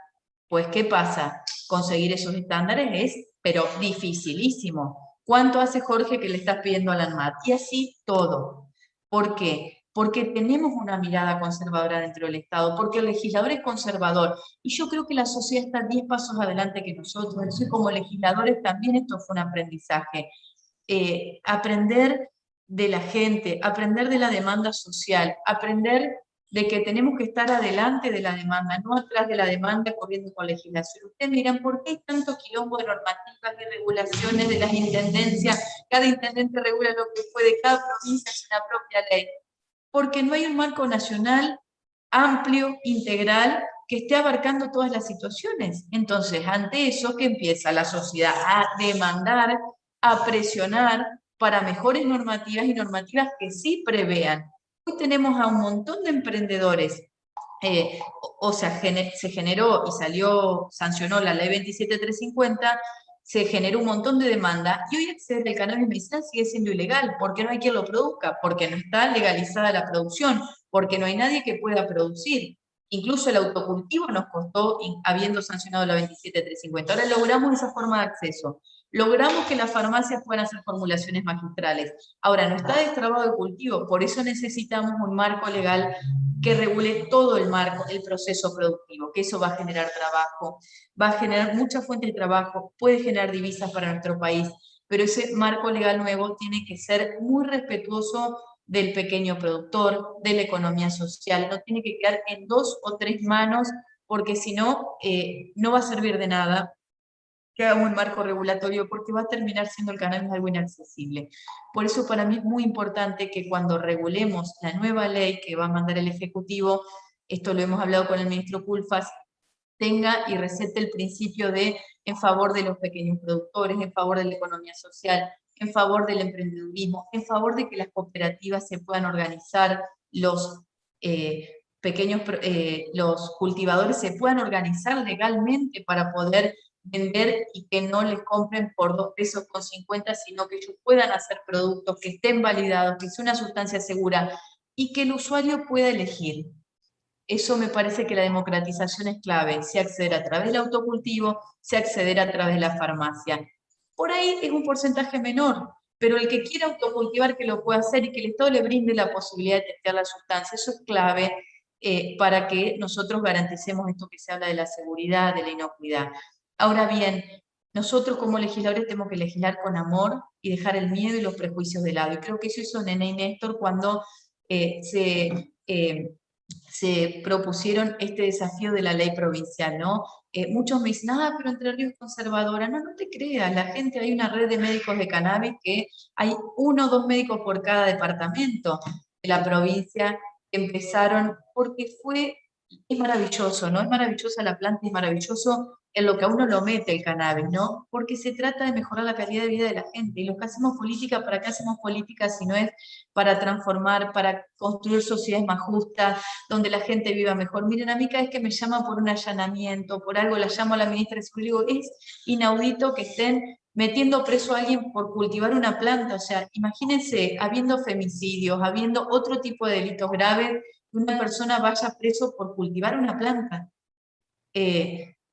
Pues, ¿qué pasa? Conseguir esos estándares es, pero dificilísimo. ¿Cuánto hace Jorge que le estás pidiendo a la ANMAT? Y así todo. ¿Por qué? Porque tenemos una mirada conservadora dentro del Estado, porque el legislador es conservador, y yo creo que la sociedad está 10 pasos adelante que nosotros, entonces como legisladores también esto fue un aprendizaje. Aprender de la gente, aprender de la demanda social, aprender de que tenemos que estar adelante de la demanda, no atrás de la demanda corriendo con legislación. Ustedes dirán, ¿por qué hay tanto quilombo de normativas, de regulaciones, de las intendencias? Cada intendente regula lo que puede, cada provincia hace una propia ley. Porque no hay un marco nacional amplio, integral, que esté abarcando todas las situaciones. Entonces, ante eso, ¿qué empieza la sociedad? A demandar, a presionar para mejores normativas y normativas que sí prevean. Hoy tenemos a un montón de emprendedores, se generó y sancionó la ley 27350, se generó un montón de demanda, y hoy acceder al cannabis medicinal sigue siendo ilegal, porque no hay quien lo produzca, porque no está legalizada la producción, porque no hay nadie que pueda producir. Incluso el autocultivo nos costó, habiendo sancionado la 27350. Ahora logramos esa forma de acceso. Logramos que las farmacias puedan hacer formulaciones magistrales. Ahora, no está destrabado el cultivo, por eso necesitamos un marco legal que regule todo el marco, el proceso productivo, que eso va a generar trabajo, va a generar muchas fuentes de trabajo, puede generar divisas para nuestro país, pero ese marco legal nuevo tiene que ser muy respetuoso del pequeño productor, de la economía social, no tiene que quedar en 2 o 3 manos, porque si no, no va a servir de nada que haga un marco regulatorio, porque va a terminar siendo el cannabis algo inaccesible. Por eso para mí es muy importante que cuando regulemos la nueva ley que va a mandar el Ejecutivo, esto lo hemos hablado con el ministro Culfas, tenga y recete el principio de en favor de los pequeños productores, en favor de la economía social, en favor del emprendedurismo, en favor de que las cooperativas se puedan organizar, los los cultivadores se puedan organizar legalmente para poder vender y que no les compren por 2,50 pesos, sino que ellos puedan hacer productos que estén validados, que sea una sustancia segura y que el usuario pueda elegir. Eso me parece que la democratización es clave, sea acceder a través del autocultivo, sea acceder a través de la farmacia. Por ahí es un porcentaje menor, pero el que quiera autocultivar que lo pueda hacer y que el Estado le brinde la posibilidad de testear la sustancia, eso es clave para que nosotros garanticemos esto que se habla de la seguridad, de la inocuidad. Ahora bien, nosotros como legisladores tenemos que legislar con amor y dejar el miedo y los prejuicios de lado. Y creo que eso hizo Nene y Néstor cuando se propusieron este desafío de la ley provincial, ¿no? Muchos me dicen, pero Entre Ríos es conservadora. No, no te creas, la gente, hay una red de médicos de cannabis que hay 1 o 2 médicos por cada departamento de la provincia que empezaron, porque es maravilloso, ¿no? Es maravillosa la planta, es maravilloso en lo que a uno lo mete el cannabis, ¿no? Porque se trata de mejorar la calidad de vida de la gente, y los que hacemos política, ¿para qué hacemos política si no es para transformar, para construir sociedades más justas, donde la gente viva mejor? Miren, a mí cada vez que me llaman por un allanamiento, por algo, la llamo a la ministra de Seguridad y digo, es inaudito que estén metiendo preso a alguien por cultivar una planta. O sea, imagínense, habiendo femicidios, habiendo otro tipo de delitos graves, que una persona vaya preso por cultivar una planta.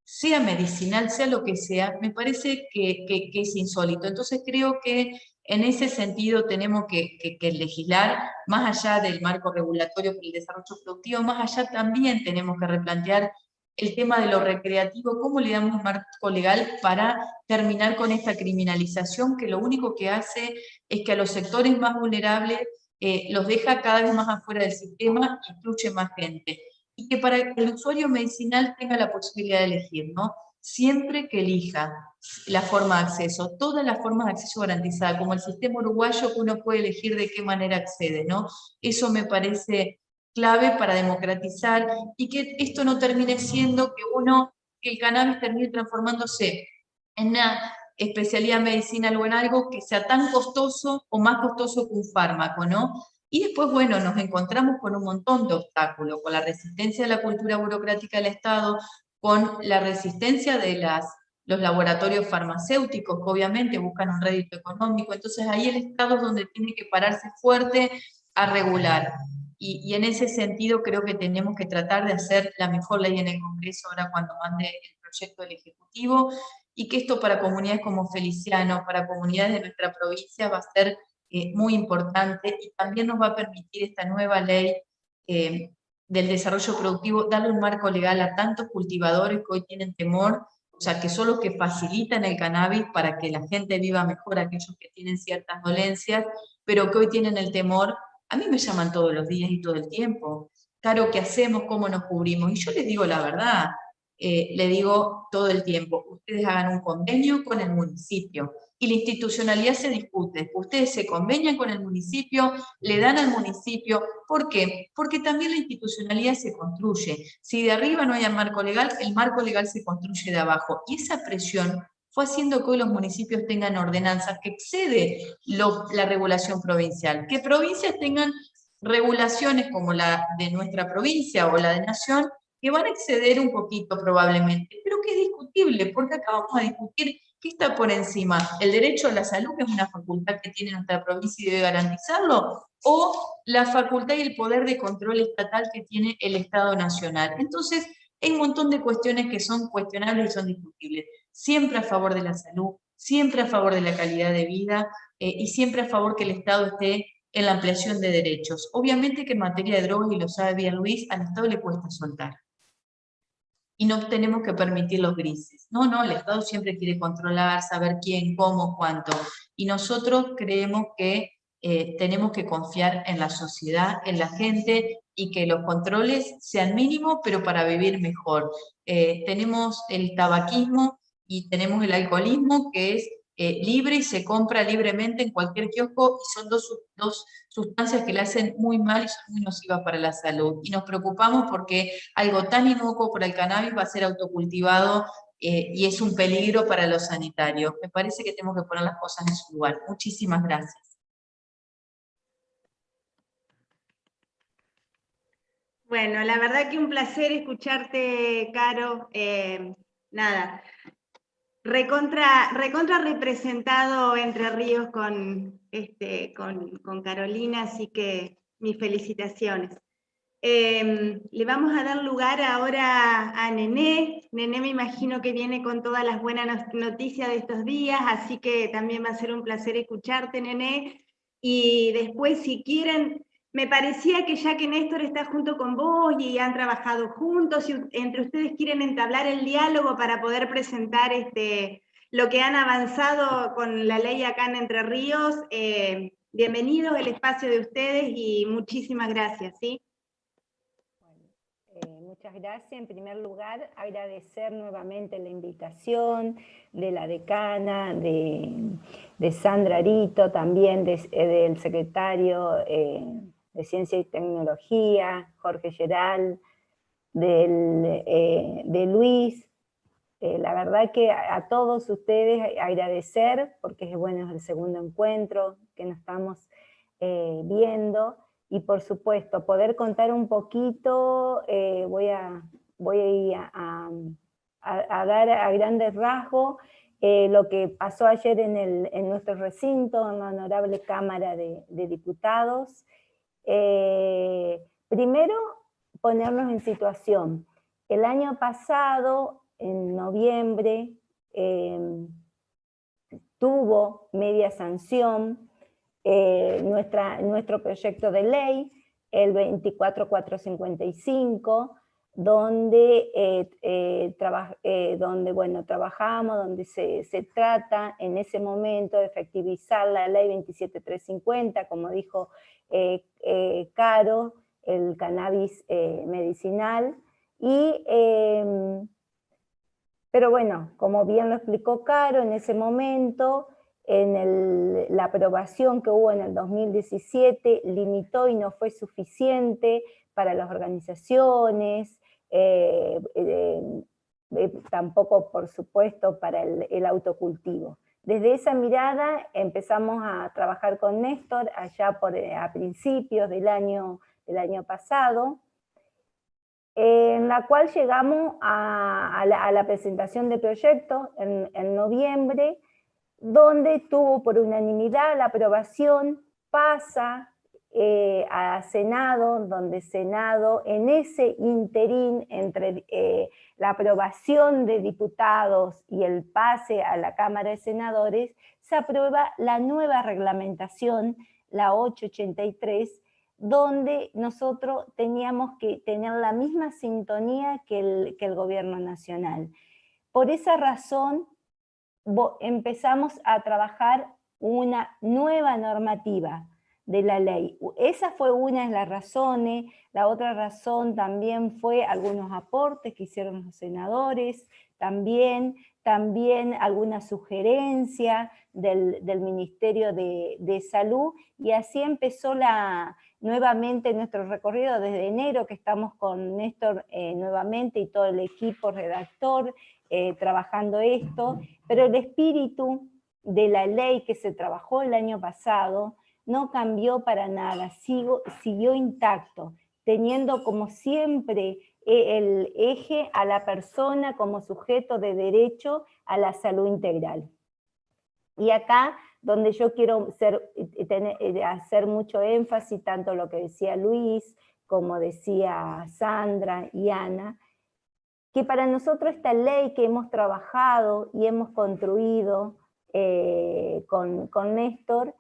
Sea medicinal, sea lo que sea, me parece que es insólito. Entonces creo que en ese sentido tenemos que legislar, más allá del marco regulatorio para el desarrollo productivo, más allá también tenemos que replantear el tema de lo recreativo, cómo le damos un marco legal para terminar con esta criminalización que lo único que hace es que a los sectores más vulnerables los deja cada vez más afuera del sistema y excluye más gente. Y que para que el usuario medicinal tenga la posibilidad de elegir, ¿no? Siempre que elija la forma de acceso, todas las formas de acceso garantizadas, como el sistema uruguayo, que uno puede elegir de qué manera accede, ¿no? Eso me parece clave para democratizar y que esto no termine siendo que el cannabis termine transformándose en una especialidad medicinal o en algo que sea tan costoso o más costoso que un fármaco, ¿no? Y después, bueno, nos encontramos con un montón de obstáculos, con la resistencia de la cultura burocrática del Estado, con la resistencia de los laboratorios farmacéuticos, que obviamente buscan un rédito económico. Entonces ahí el Estado es donde tiene que pararse fuerte a regular. Y en ese sentido creo que tenemos que tratar de hacer la mejor ley en el Congreso ahora cuando mande el proyecto del Ejecutivo, y que esto para comunidades como Feliciano, para comunidades de nuestra provincia va a ser muy importante, y también nos va a permitir esta nueva ley del desarrollo productivo darle un marco legal a tantos cultivadores que hoy tienen temor, o sea, que son los que facilitan el cannabis para que la gente viva mejor, aquellos que tienen ciertas dolencias, pero que hoy tienen el temor. A mí me llaman todos los días y todo el tiempo. Caro, ¿qué hacemos? ¿Cómo nos cubrimos? Y yo les digo la verdad, le digo todo el tiempo, ustedes hagan un convenio con el municipio, y la institucionalidad se discute. Ustedes se convenian con el municipio, le dan al municipio. ¿Por qué? Porque también la institucionalidad se construye. Si de arriba no hay un marco legal, el marco legal se construye de abajo. Y esa presión fue haciendo que hoy los municipios tengan ordenanzas que excede la regulación provincial. Que provincias tengan regulaciones como la de nuestra provincia o la de Nación, que van a exceder un poquito probablemente, pero que es discutible, porque acá vamos a discutir qué está por encima, el derecho a la salud, que es una facultad que tiene nuestra provincia y debe garantizarlo, o la facultad y el poder de control estatal que tiene el Estado Nacional. Entonces, hay un montón de cuestiones que son cuestionables y son discutibles. Siempre a favor de la salud, siempre a favor de la calidad de vida, y siempre a favor que el Estado esté en la ampliación de derechos. Obviamente que en materia de drogas, y lo sabe bien Luis, al Estado le cuesta soltar. Y no tenemos que permitir los grises. No, el Estado siempre quiere controlar, saber quién, cómo, cuánto. Y nosotros creemos que tenemos que confiar en la sociedad, en la gente, y que los controles sean mínimos, pero para vivir mejor. Tenemos el tabaquismo y tenemos el alcoholismo, que es libre y se compra libremente en cualquier kiosco, y son dos sustancias que le hacen muy mal y son muy nocivas para la salud. Y nos preocupamos porque algo tan inocuo para el cannabis va a ser autocultivado, y es un peligro para los sanitarios. Me parece que tenemos que poner las cosas en su lugar. Muchísimas gracias. Bueno, la verdad que un placer escucharte, Caro. Nada, recontra representado Entre Ríos con Carolina, así que mis felicitaciones. Le vamos a dar lugar ahora a Nené. Nené me imagino que viene con todas las buenas noticias de estos días, así que también va a ser un placer escucharte, Nené. Y después, si quieren, me parecía que ya que Néstor está junto con vos y han trabajado juntos, si entre ustedes quieren entablar el diálogo para poder presentar lo que han avanzado con la ley acá en Entre Ríos, bienvenidos al espacio de ustedes y muchísimas gracias, ¿sí? Muchas gracias. En primer lugar, agradecer nuevamente la invitación de la decana, de Sandra Arito, también del secretario de Ciencia y Tecnología, Jorge Geral, de Luis. La verdad que a todos ustedes agradecer, porque es el segundo encuentro que nos estamos viendo. Y por supuesto, poder contar un poquito, voy a ir a dar a grandes rasgos lo que pasó ayer en nuestro recinto, en la Honorable Cámara de Diputados. Primero, ponernos en situación. El año pasado, en noviembre, tuvo media sanción nuestro proyecto de ley, el 24455, donde trabajamos, donde se trata en ese momento de efectivizar la ley 27350, como dijo Caro, el cannabis medicinal, pero bueno, como bien lo explicó Caro, en ese momento la aprobación que hubo en el 2017 limitó y no fue suficiente para las organizaciones, tampoco, por supuesto, para el autocultivo. Desde esa mirada empezamos a trabajar con Néstor allá a principios del año pasado, en la cual llegamos a la presentación del proyecto en noviembre, donde tuvo por unanimidad la aprobación, pasa a Senado, donde Senado en ese interín entre la aprobación de diputados y el pase a la Cámara de Senadores, se aprueba la nueva reglamentación, la 883, donde nosotros teníamos que tener la misma sintonía que el gobierno nacional. Por esa razón empezamos a trabajar una nueva normativa de la ley. Esa fue una de las razones. La otra razón también fue algunos aportes que hicieron los senadores, también alguna sugerencia del Ministerio de Salud, y así empezó nuevamente nuestro recorrido desde enero, que estamos con Néstor nuevamente y todo el equipo redactor trabajando esto, pero el espíritu de la ley que se trabajó el año pasado no cambió para nada, siguió intacto, teniendo como siempre el eje a la persona como sujeto de derecho a la salud integral. Y acá, donde yo quiero hacer mucho énfasis, tanto lo que decía Luis, como decía Sandra y Ana, que para nosotros esta ley que hemos trabajado y hemos construido con Néstor,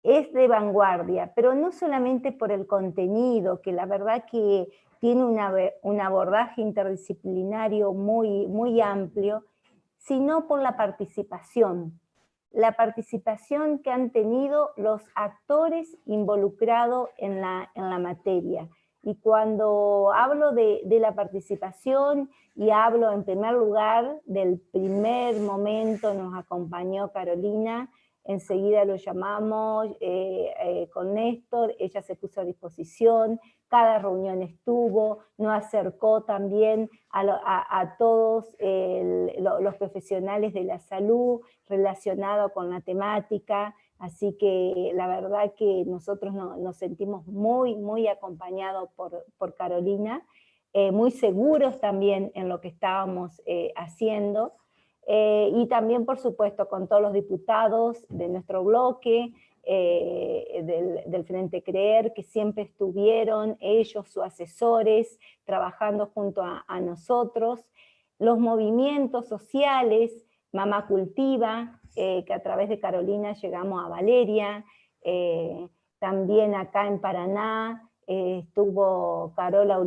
es de vanguardia, pero no solamente por el contenido, que la verdad que tiene un abordaje interdisciplinario muy amplio, sino por la participación que han tenido los actores involucrados en la materia. Y cuando hablo de la participación, y hablo en primer lugar del primer momento, nos acompañó Carolina, enseguida lo llamamos con Néstor, ella se puso a disposición, cada reunión estuvo, nos acercó también a todos los profesionales de la salud relacionados con la temática, así que la verdad que nosotros nos sentimos muy acompañados por Carolina, muy seguros también en lo que estábamos haciendo, y también por supuesto con todos los diputados de nuestro bloque, del Frente Creer, que siempre estuvieron ellos, sus asesores, trabajando junto a nosotros, los movimientos sociales, Mamá Cultiva, que a través de Carolina llegamos a Valeria, también acá en Paraná estuvo Carola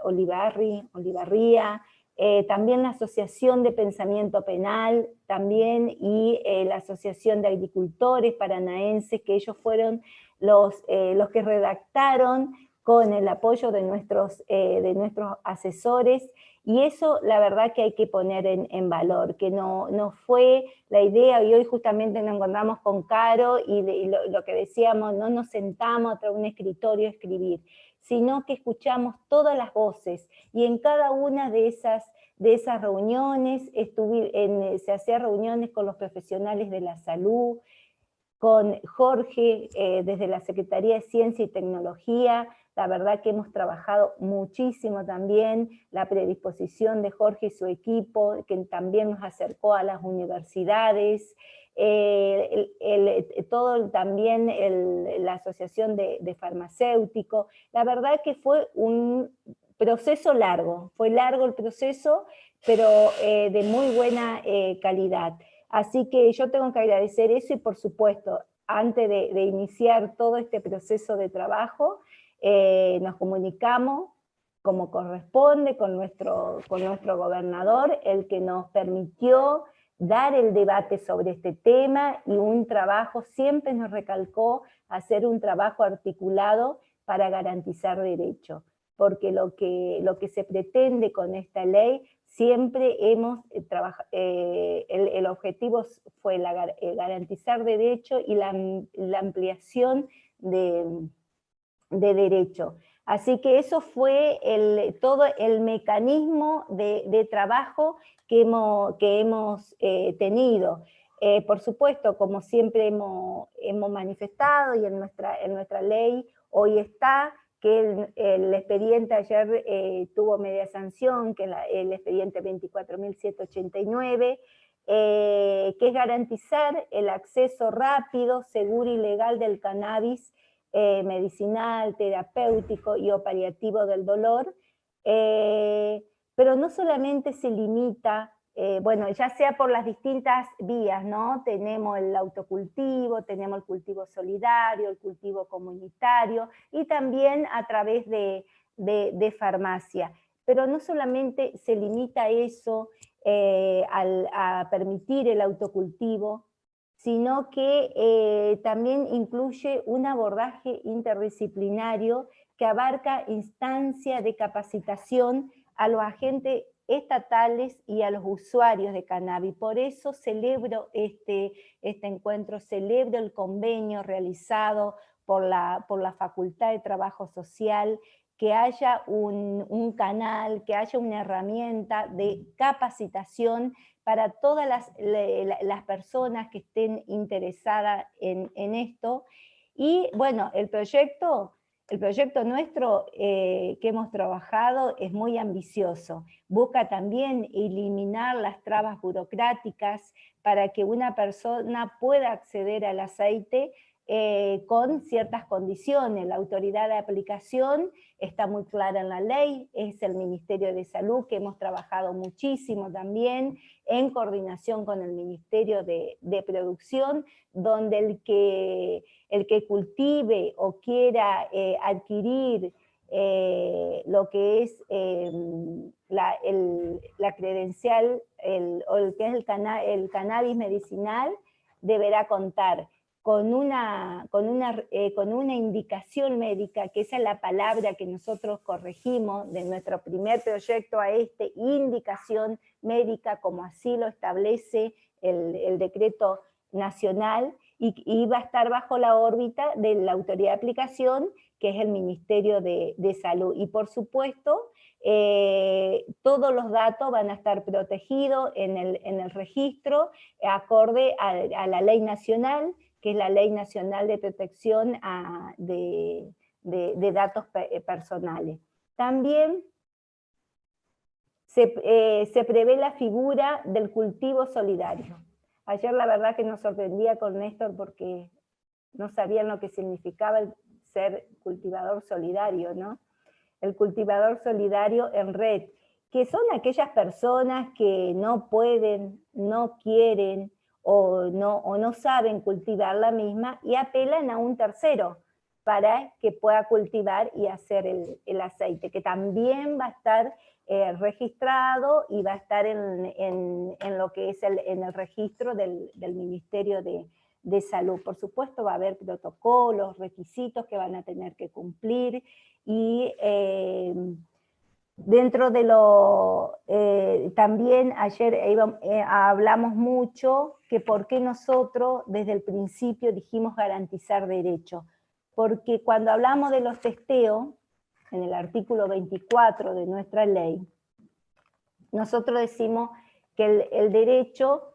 Olivarría, también la Asociación de Pensamiento Penal, también, y la Asociación de Agricultores Paranaenses, que ellos fueron los que redactaron con el apoyo de nuestros asesores, y eso la verdad que hay que poner en valor, que no fue la idea, y hoy justamente nos encontramos con Caro, y lo que decíamos, no nos sentamos atrás de un escritorio a escribir, sino que escuchamos todas las voces, y en cada una de esas reuniones, se hacían reuniones con los profesionales de la salud, con Jorge desde la Secretaría de Ciencia y Tecnología. La verdad que hemos trabajado muchísimo también, la predisposición de Jorge y su equipo, que también nos acercó a las universidades, también la Asociación de Farmacéuticos. La verdad que fue un proceso largo, fue largo el proceso, pero de muy buena calidad. Así que yo tengo que agradecer eso, y por supuesto, antes de iniciar todo este proceso de trabajo, nos comunicamos como corresponde con nuestro gobernador, el que nos permitió dar el debate sobre este tema, y un trabajo, siempre nos recalcó hacer un trabajo articulado para garantizar derechos, porque lo que se pretende con esta ley, siempre hemos trabajado, el objetivo fue garantizar derechos y la ampliación de derecho. Así que eso fue todo el mecanismo de trabajo que hemos tenido. Por supuesto, como siempre hemos manifestado y en nuestra ley hoy está, que el expediente ayer tuvo media sanción, que el expediente 24.789, que es garantizar el acceso rápido, seguro y legal del cannabis medicinal, terapéutico y o paliativo del dolor, pero no solamente se limita, bueno, ya sea por las distintas vías, ¿no? Tenemos el autocultivo, tenemos el cultivo solidario, el cultivo comunitario, y también a través de farmacia. Pero no solamente se limita eso a permitir el autocultivo, sino que también incluye un abordaje interdisciplinario que abarca instancias de capacitación a los agentes estatales y a los usuarios de cannabis. Por eso celebro este encuentro, celebro el convenio realizado por la Facultad de Trabajo Social, que haya un canal, que haya una herramienta de capacitación para todas las personas que estén interesadas en esto. Y bueno, el proyecto nuestro que hemos trabajado es muy ambicioso. Busca también eliminar las trabas burocráticas para que una persona pueda acceder al aceite con ciertas condiciones. La autoridad de aplicación está muy clara en la ley, es el Ministerio de Salud, que hemos trabajado muchísimo también en coordinación con el Ministerio de Producción, donde el que cultive o quiera adquirir lo que es la credencial, o el que es el cannabis medicinal, deberá contar con una indicación médica, que esa es la palabra que nosotros corregimos de nuestro primer proyecto a indicación médica, como así lo establece el decreto nacional, y va a estar bajo la órbita de la autoridad de aplicación, que es el Ministerio de Salud. Y por supuesto, todos los datos van a estar protegidos en el registro, acorde a la ley nacional, que es la Ley Nacional de Protección de Datos Personales. También se prevé la figura del cultivo solidario. Ayer la verdad que nos sorprendía con Néstor porque no sabían lo que significaba el ser cultivador solidario, ¿no? El cultivador solidario en red, que son aquellas personas que no pueden, no quieren, o no saben cultivar la misma, y apelan a un tercero para que pueda cultivar y hacer el aceite, que también va a estar registrado y va a estar en lo que es en el registro del Ministerio de Salud. Por supuesto va a haber protocolos, requisitos que van a tener que cumplir, y dentro de también ayer hablamos mucho que por qué nosotros desde el principio dijimos garantizar derechos, porque cuando hablamos de los testeos, en el artículo 24 de nuestra ley, nosotros decimos que el derecho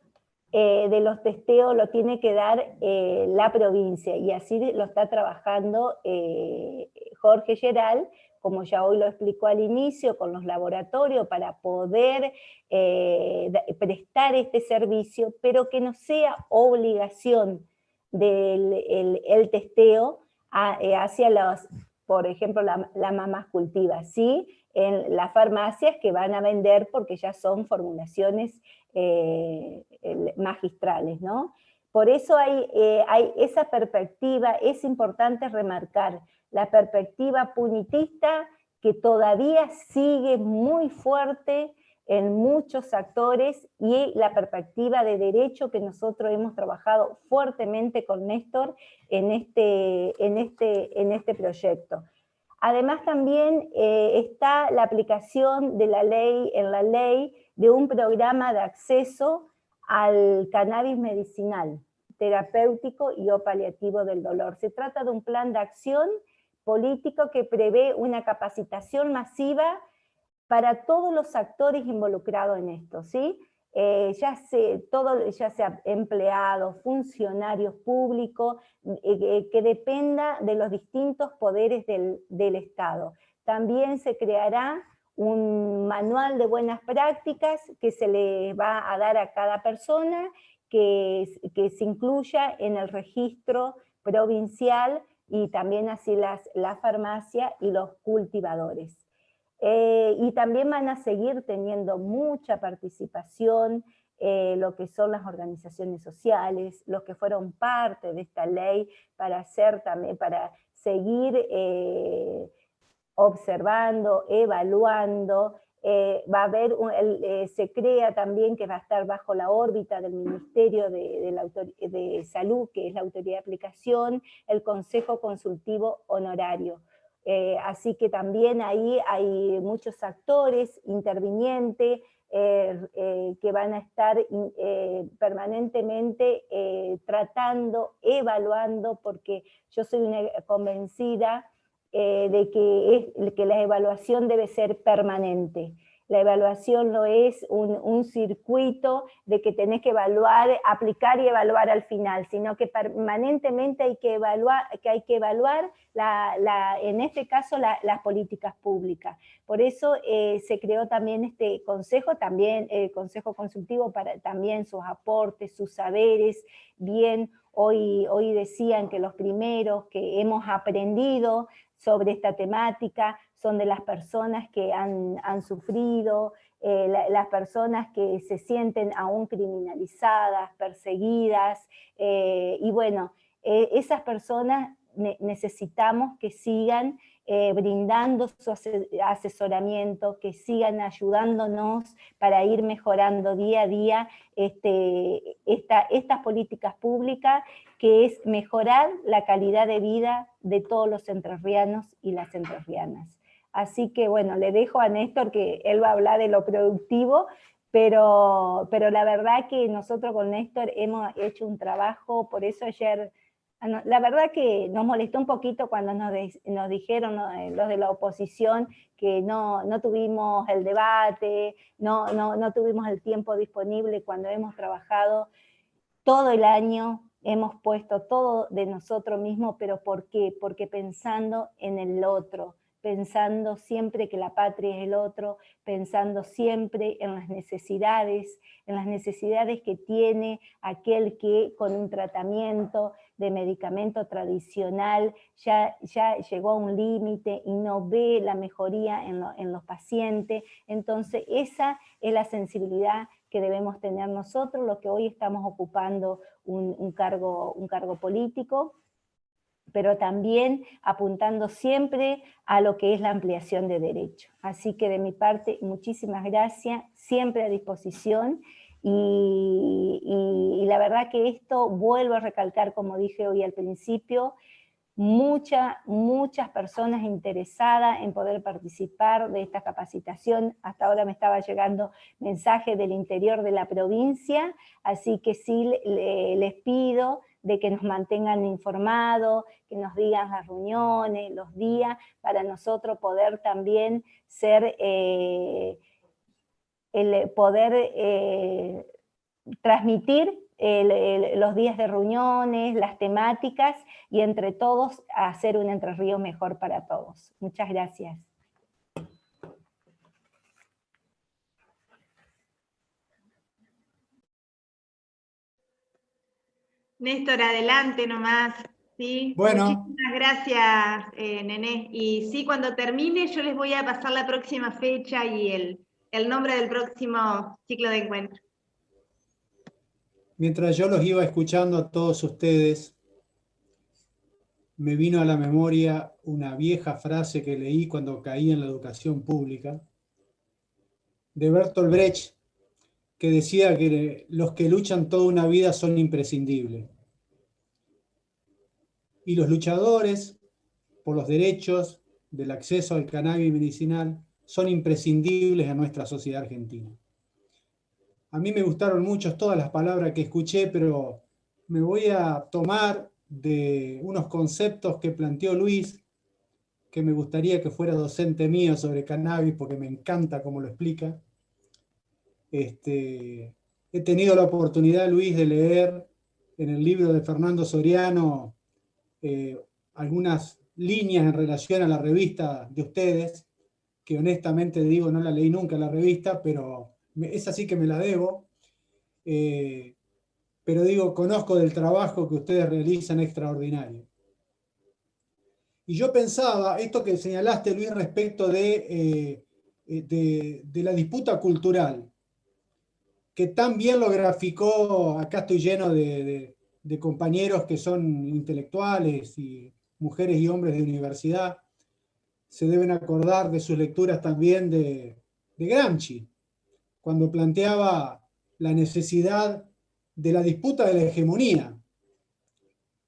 de los testeos lo tiene que dar la provincia, y así lo está trabajando Jorge Geral, como ya hoy lo explicó al inicio, con los laboratorios, para poder prestar este servicio, pero que no sea obligación del testeo hacia los, por ejemplo, las mamás cultivas, ¿sí? En las farmacias que van a vender porque ya son formulaciones magistrales, ¿no? Por eso hay esa perspectiva, es importante remarcar la perspectiva punitista, que todavía sigue muy fuerte en muchos actores, y la perspectiva de derecho que nosotros hemos trabajado fuertemente con Néstor en este proyecto. Además también está la aplicación de la ley de un programa de acceso al cannabis medicinal, terapéutico y o paliativo del dolor. Se trata de un plan de acción político que prevé una capacitación masiva para todos los actores involucrados en esto, ¿sí? ya sea empleados, funcionarios públicos, que dependa de los distintos poderes del Estado. También se creará un manual de buenas prácticas que se le va a dar a cada persona, que se incluya en el registro provincial, y también así la farmacia y los cultivadores. Y también van a seguir teniendo mucha participación lo que son las organizaciones sociales, los que fueron parte de esta ley, para seguir observando, evaluando. Va a haber se crea también, que va a estar bajo la órbita del Ministerio de Salud, que es la autoridad de aplicación, el Consejo Consultivo Honorario. Así que también ahí hay muchos actores intervinientes que van a estar permanentemente tratando, evaluando, porque yo soy una convencida de que la evaluación debe ser permanente. La evaluación no es un circuito de que tenés que evaluar, aplicar y evaluar al final, sino que permanentemente hay que evaluar en este caso las políticas públicas. Por eso se creó también este consejo, también el Consejo Consultivo, para también sus aportes, sus saberes. Bien, hoy decían que los primeros que hemos aprendido sobre esta temática son de las personas que han sufrido, las personas que se sienten aún criminalizadas, perseguidas, y bueno, esas personas necesitamos que sigan brindando su asesoramiento, que sigan ayudándonos para ir mejorando día a día estas políticas públicas, que es mejorar la calidad de vida de todos los entrerrianos y las entrerrianas. Así que bueno, le dejo a Néstor, que él va a hablar de lo productivo, pero la verdad que nosotros con Néstor hemos hecho un trabajo. Por eso ayer, la verdad que nos molestó un poquito cuando nos dijeron, ¿no?, los de la oposición, que no tuvimos el debate, no tuvimos el tiempo disponible, cuando hemos trabajado todo el año, hemos puesto todo de nosotros mismos. ¿Pero por qué? Porque pensando en el otro, pensando siempre que la patria es el otro, pensando siempre en las necesidades que tiene aquel que con un tratamiento de medicamento tradicional ya llegó a un límite y no ve la mejoría en los pacientes. Entonces esa es la sensibilidad que debemos tener nosotros, los que hoy estamos ocupando un cargo político, pero también apuntando siempre a lo que es la ampliación de derechos. Así que de mi parte, muchísimas gracias, siempre a disposición, y la verdad que esto, vuelvo a recalcar, como dije hoy al principio, muchas personas interesadas en poder participar de esta capacitación. Hasta ahora me estaba llegando mensajes del interior de la provincia, así que sí les pido de que nos mantengan informados, que nos digan las reuniones, los días, para nosotros poder también poder transmitir los días de reuniones, las temáticas, y entre todos hacer un Entre Ríos mejor para todos. Muchas gracias. Néstor, adelante nomás. ¿Sí? Bueno. Muchísimas gracias, Nené. Y sí, cuando termine yo les voy a pasar la próxima fecha y el nombre del próximo ciclo de encuentro. Mientras yo los iba escuchando a todos ustedes, me vino a la memoria una vieja frase que leí cuando caí en la educación pública, de Bertolt Brecht, que decía que los que luchan toda una vida son imprescindibles. Y los luchadores por los derechos del acceso al cannabis medicinal son imprescindibles en nuestra sociedad argentina. A mí me gustaron mucho todas las palabras que escuché, pero me voy a tomar de unos conceptos que planteó Luis, que me gustaría que fuera docente mío sobre cannabis, porque me encanta cómo lo explica. He tenido la oportunidad, Luis, de leer en el libro de Fernando Soriano algunas líneas en relación a la revista de ustedes, que honestamente digo, no la leí nunca la revista, pero esa sí que me la debo. Pero digo, conozco del trabajo que ustedes realizan extraordinario. Y yo pensaba, esto que señalaste, Luis, respecto de la disputa cultural, que tan bien lo graficó, acá estoy lleno de compañeros que son intelectuales y mujeres y hombres de universidad, se deben acordar de sus lecturas también de Gramsci, cuando planteaba la necesidad de la disputa de la hegemonía.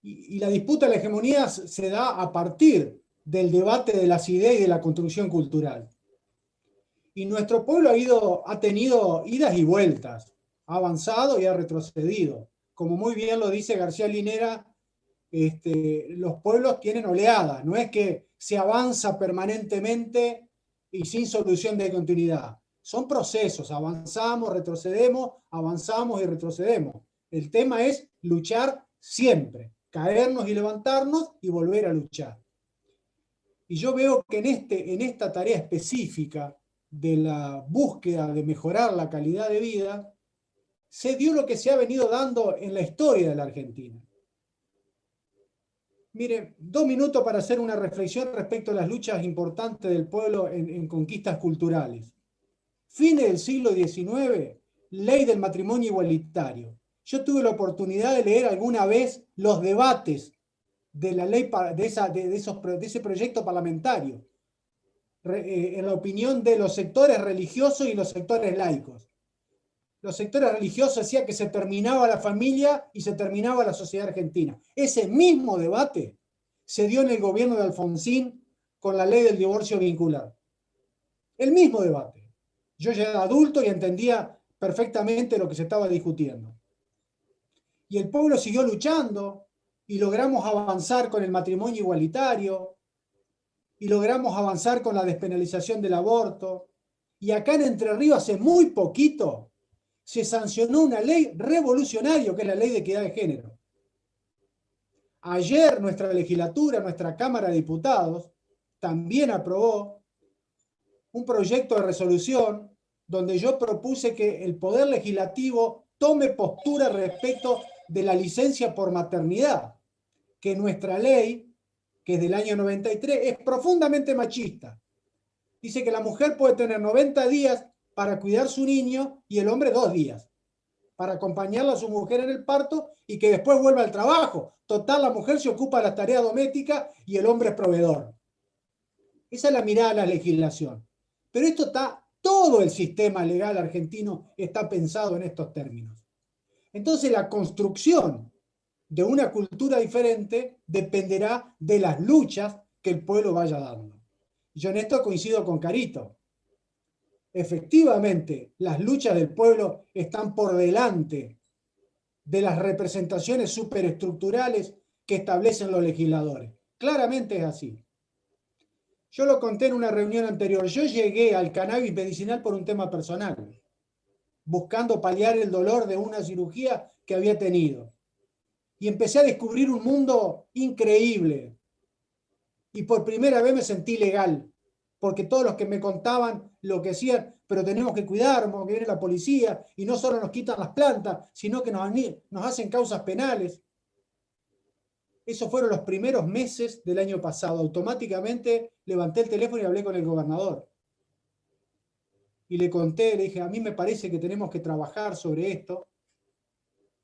Y la disputa de la hegemonía se da a partir del debate de las ideas y de la construcción cultural. Y nuestro pueblo ha tenido idas y vueltas, ha avanzado y ha retrocedido. Como muy bien lo dice García Linera, los pueblos tienen oleadas, no es que se avanza permanentemente y sin solución de continuidad. Son procesos, avanzamos, retrocedemos, avanzamos y retrocedemos. El tema es luchar siempre, caernos y levantarnos y volver a luchar. Y yo veo que en esta tarea específica de la búsqueda de mejorar la calidad de vida, se dio lo que se ha venido dando en la historia de la Argentina. Mire, 2 minutos para hacer una reflexión respecto a las luchas importantes del pueblo en conquistas culturales. Fines del siglo XIX, ley del matrimonio igualitario. Yo tuve la oportunidad de leer alguna vez los debates de la ley, de ese proyecto parlamentario, en la opinión de los sectores religiosos y los sectores laicos. Los sectores religiosos decían que se terminaba la familia y se terminaba la sociedad argentina. Ese mismo debate se dio en el gobierno de Alfonsín con la ley del divorcio vincular. El mismo debate. Yo ya era adulto y entendía perfectamente lo que se estaba discutiendo. Y el pueblo siguió luchando y logramos avanzar con el matrimonio igualitario y logramos avanzar con la despenalización del aborto. Y acá en Entre Ríos hace muy poquito se sancionó una ley revolucionaria, que es la ley de equidad de género. Ayer nuestra legislatura, nuestra Cámara de Diputados, también aprobó un proyecto de resolución donde yo propuse que el Poder Legislativo tome postura respecto de la licencia por maternidad, que nuestra ley, que es del año 93, es profundamente machista. Dice que la mujer puede tener 90 días para cuidar su niño y el hombre 2 días, para acompañarla a su mujer en el parto y que después vuelva al trabajo. Total, la mujer se ocupa de las tareas domésticas y el hombre es proveedor. Esa es la mirada de la legislación. Pero esto está, todo el sistema legal argentino está pensado en estos términos. Entonces la construcción de una cultura diferente dependerá de las luchas que el pueblo vaya dando. Yo en esto coincido con Carito. Efectivamente, las luchas del pueblo están por delante de las representaciones superestructurales que establecen los legisladores. Claramente es así. Yo lo conté en una reunión anterior. Yo llegué al cannabis medicinal por un tema personal, buscando paliar el dolor de una cirugía que había tenido. Y empecé a descubrir un mundo increíble. Y por primera vez me sentí legal, porque todos los que me contaban lo que decían, pero tenemos que cuidarnos, que viene la policía, y no solo nos quitan las plantas, sino que nos hacen causas penales. Esos fueron los primeros meses del año pasado. Automáticamente levanté el teléfono y hablé con el gobernador. Y le conté, le dije, a mí me parece que tenemos que trabajar sobre esto.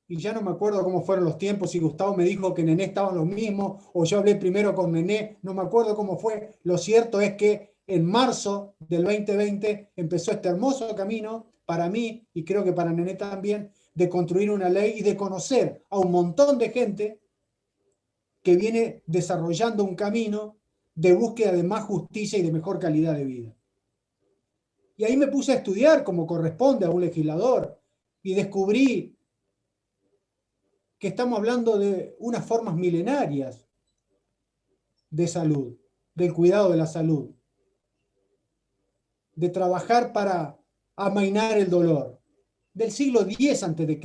Y ya no me acuerdo cómo fueron los tiempos, si Gustavo me dijo que Nené estaban los mismos, o yo hablé primero con Nené, no me acuerdo cómo fue. Lo cierto es que en marzo del 2020 empezó este hermoso camino para mí, y creo que para Nené también, de construir una ley y de conocer a un montón de gente que viene desarrollando un camino de búsqueda de más justicia y de mejor calidad de vida. Y ahí me puse a estudiar como corresponde a un legislador y descubrí que estamos hablando de unas formas milenarias de salud, del cuidado de la salud, de trabajar para amainar el dolor. del siglo X a.C.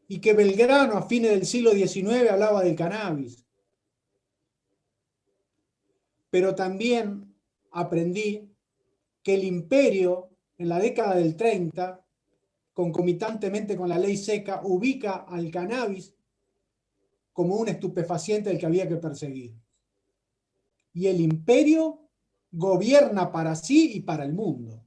Y que Belgrano a fines del siglo XIX hablaba del cannabis. Pero también aprendí que el imperio en la década del 30, concomitantemente con la ley seca, ubica al cannabis como un estupefaciente del que había que perseguir. Y el imperio gobierna para sí y para el mundo.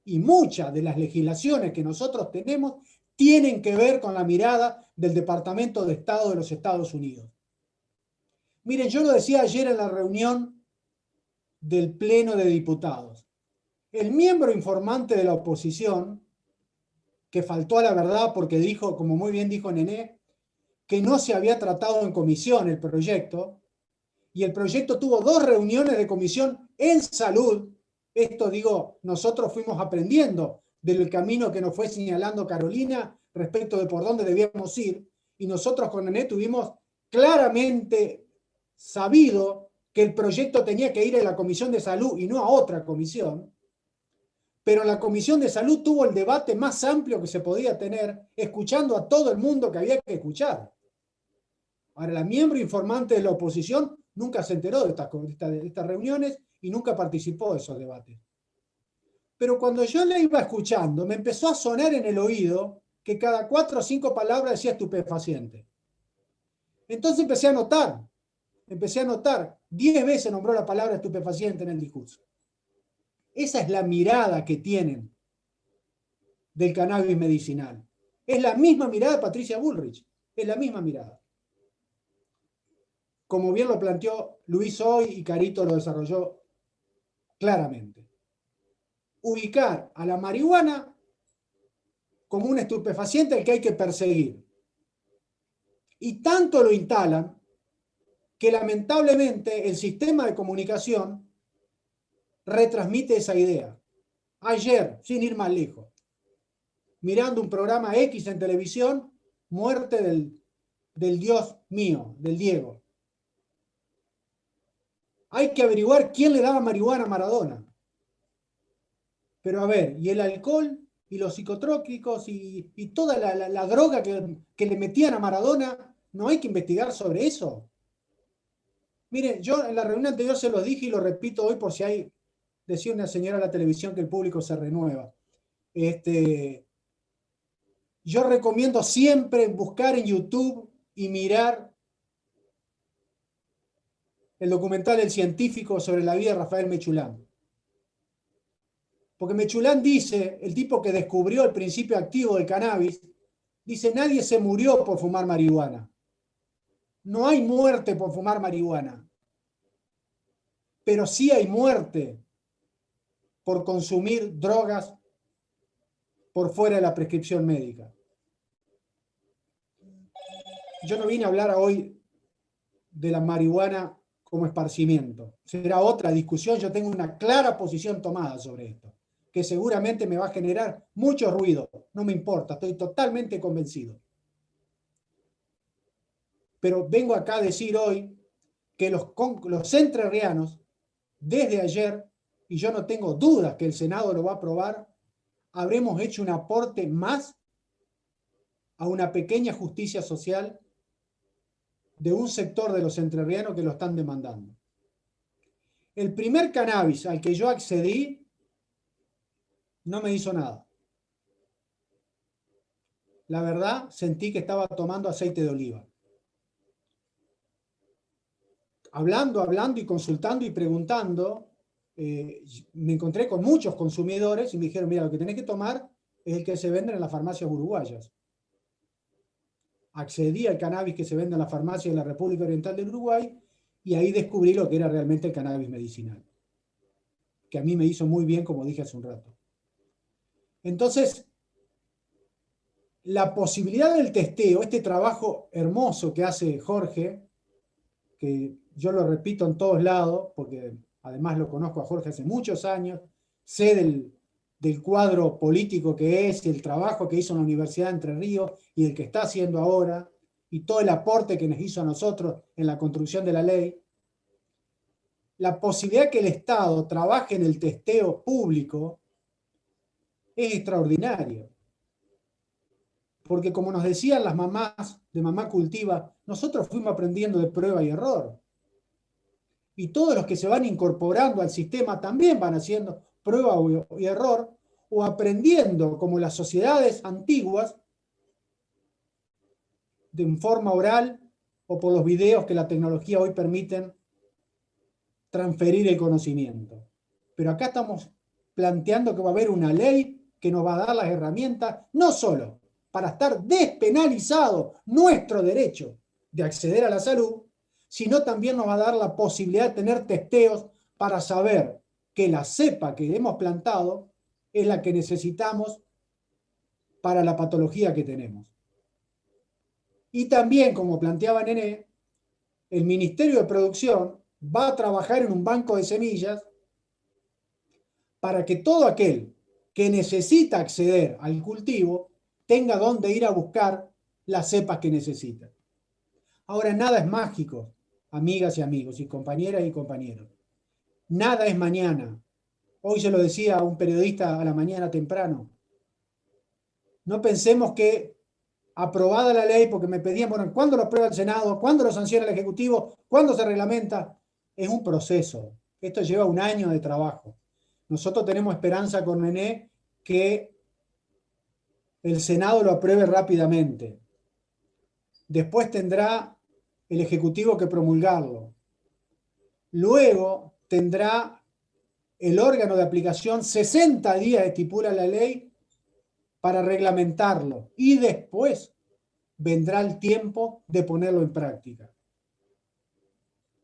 Y muchas de las legislaciones que nosotros tenemos tienen que ver con la mirada del Departamento de Estado de los Estados Unidos. Miren, yo lo decía ayer en la reunión del Pleno de Diputados. El miembro informante de la oposición, que faltó a la verdad porque dijo, como muy bien dijo Nené, que no se había tratado en comisión el proyecto, y el proyecto tuvo 2 reuniones de comisión en salud. Esto digo, nosotros fuimos aprendiendo del camino que nos fue señalando Carolina respecto de por dónde debíamos ir, y nosotros con Nené tuvimos claramente sabido que el proyecto tenía que ir a la Comisión de Salud y no a otra comisión, pero la Comisión de Salud tuvo el debate más amplio que se podía tener, escuchando a todo el mundo que había que escuchar. Ahora, la miembro informante de la oposición nunca se enteró de estas reuniones y nunca participó de esos debates. Pero cuando yo la iba escuchando, me empezó a sonar en el oído que cada 4 o 5 palabras decía estupefaciente. Entonces empecé a notar, 10 veces nombró la palabra estupefaciente en el discurso. Esa es la mirada que tienen del cannabis medicinal. Es la misma mirada de Patricia Bullrich, es la misma mirada. Como bien lo planteó Luis hoy y Carito lo desarrolló claramente. Ubicar a la marihuana como un estupefaciente al que hay que perseguir. Y tanto lo instalan que lamentablemente el sistema de comunicación retransmite esa idea. Ayer, sin ir más lejos, mirando un programa X en televisión, muerte del Dios mío, del Diego. Hay que averiguar quién le daba marihuana a Maradona. Pero a ver, ¿y el alcohol y los psicotrópicos y toda la droga que le metían a Maradona? ¿No hay que investigar sobre eso? Mire, yo en la reunión anterior se lo dije y lo repito hoy por si hay, decía una señora en la televisión que el público se renueva. Yo recomiendo siempre buscar en YouTube y mirar el documental El Científico sobre la vida de Rafael Mechulán. Porque Mechulán dice, el tipo que descubrió el principio activo del cannabis, dice, nadie se murió por fumar marihuana. No hay muerte por fumar marihuana. Pero sí hay muerte por consumir drogas por fuera de la prescripción médica. Yo no vine a hablar hoy de la marihuana como esparcimiento. Será otra discusión. Yo tengo una clara posición tomada sobre esto, que seguramente me va a generar mucho ruido. No me importa, estoy totalmente convencido. Pero vengo acá a decir hoy que los entrerrianos, desde ayer, y yo no tengo dudas que el Senado lo va a aprobar, habremos hecho un aporte más a una pequeña justicia social de un sector de los entrerrianos que lo están demandando. El primer cannabis al que yo accedí no me hizo nada. La verdad, sentí que estaba tomando aceite de oliva. Hablando y consultando y preguntando, me encontré con muchos consumidores y me dijeron, mira, lo que tenés que tomar es el que se vende en las farmacias uruguayas. Accedí al cannabis que se vende en la farmacia de la República Oriental del Uruguay y ahí descubrí lo que era realmente el cannabis medicinal, que a mí me hizo muy bien, como dije hace un rato. Entonces, la posibilidad del testeo, este trabajo hermoso que hace Jorge, que yo lo repito en todos lados, porque además lo conozco a Jorge hace muchos años, sé del cuadro político que es, el trabajo que hizo en la Universidad de Entre Ríos y el que está haciendo ahora, y todo el aporte que nos hizo a nosotros en la construcción de la ley. La posibilidad que el Estado trabaje en el testeo público es extraordinario. Porque como nos decían las mamás de Mamá Cultiva, nosotros fuimos aprendiendo de prueba y error. Y todos los que se van incorporando al sistema también van haciendo prueba y error, o aprendiendo como las sociedades antiguas, de forma oral o por los videos que la tecnología hoy permiten transferir el conocimiento. Pero acá estamos planteando que va a haber una ley que nos va a dar las herramientas, no solo para estar despenalizado nuestro derecho de acceder a la salud, sino también nos va a dar la posibilidad de tener testeos para saber que la cepa que hemos plantado es la que necesitamos para la patología que tenemos. Y también, como planteaba Nené, el Ministerio de Producción va a trabajar en un banco de semillas para que todo aquel que necesita acceder al cultivo tenga dónde ir a buscar las cepas que necesita. Ahora, nada es mágico, amigas y amigos, y compañeras y compañeros. Nada es mañana. Hoy se lo decía a un periodista a la mañana temprano. No pensemos que aprobada la ley, porque me pedían, bueno, ¿cuándo lo aprueba el Senado? ¿Cuándo lo sanciona el Ejecutivo? ¿Cuándo se reglamenta? Es un proceso. Esto lleva un año de trabajo. Nosotros tenemos esperanza con Nené que el Senado lo apruebe rápidamente. Después tendrá el Ejecutivo que promulgarlo. Luego tendrá el órgano de aplicación 60 días, estipula la ley, para reglamentarlo. Y después vendrá el tiempo de ponerlo en práctica.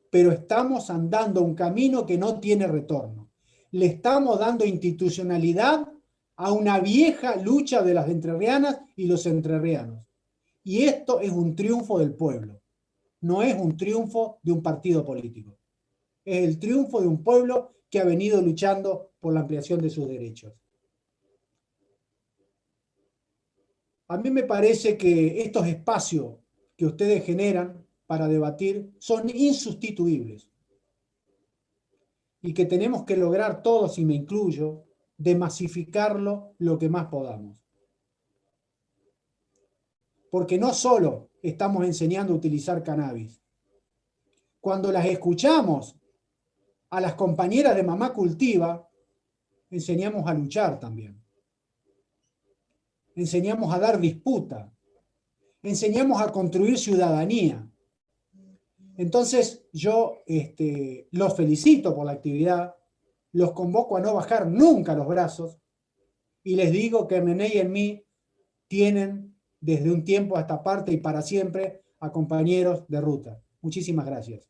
Pero estamos andando un camino que no tiene retorno. Le estamos dando institucionalidad a una vieja lucha de las entrerrianas y los entrerrianos. Y esto es un triunfo del pueblo. No es un triunfo de un partido político. Es el triunfo de un pueblo que ha venido luchando por la ampliación de sus derechos. A mí me parece que estos espacios que ustedes generan para debatir son insustituibles y que tenemos que lograr todos, y me incluyo, de masificarlo lo que más podamos. Porque no solo estamos enseñando a utilizar cannabis. Cuando las escuchamos a las compañeras de Mamá Cultiva, enseñamos a luchar también. Enseñamos a dar disputa. Enseñamos a construir ciudadanía. Entonces yo los felicito por la actividad, los convoco a no bajar nunca los brazos y les digo que Nené y en mí tienen desde un tiempo a esta parte y para siempre a compañeros de ruta. Muchísimas gracias.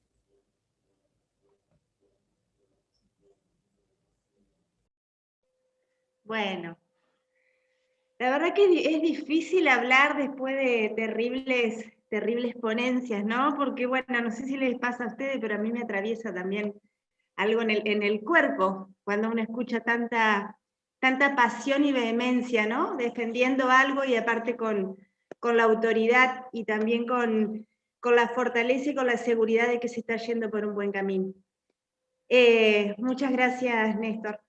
Bueno, la verdad que es difícil hablar después de terribles ponencias, ¿no? Porque, bueno, no sé si les pasa a ustedes, pero a mí me atraviesa también algo en el cuerpo, cuando uno escucha tanta pasión y vehemencia, ¿no? Defendiendo algo y aparte con la autoridad y también con la fortaleza y con la seguridad de que se está yendo por un buen camino. Muchas gracias, Néstor.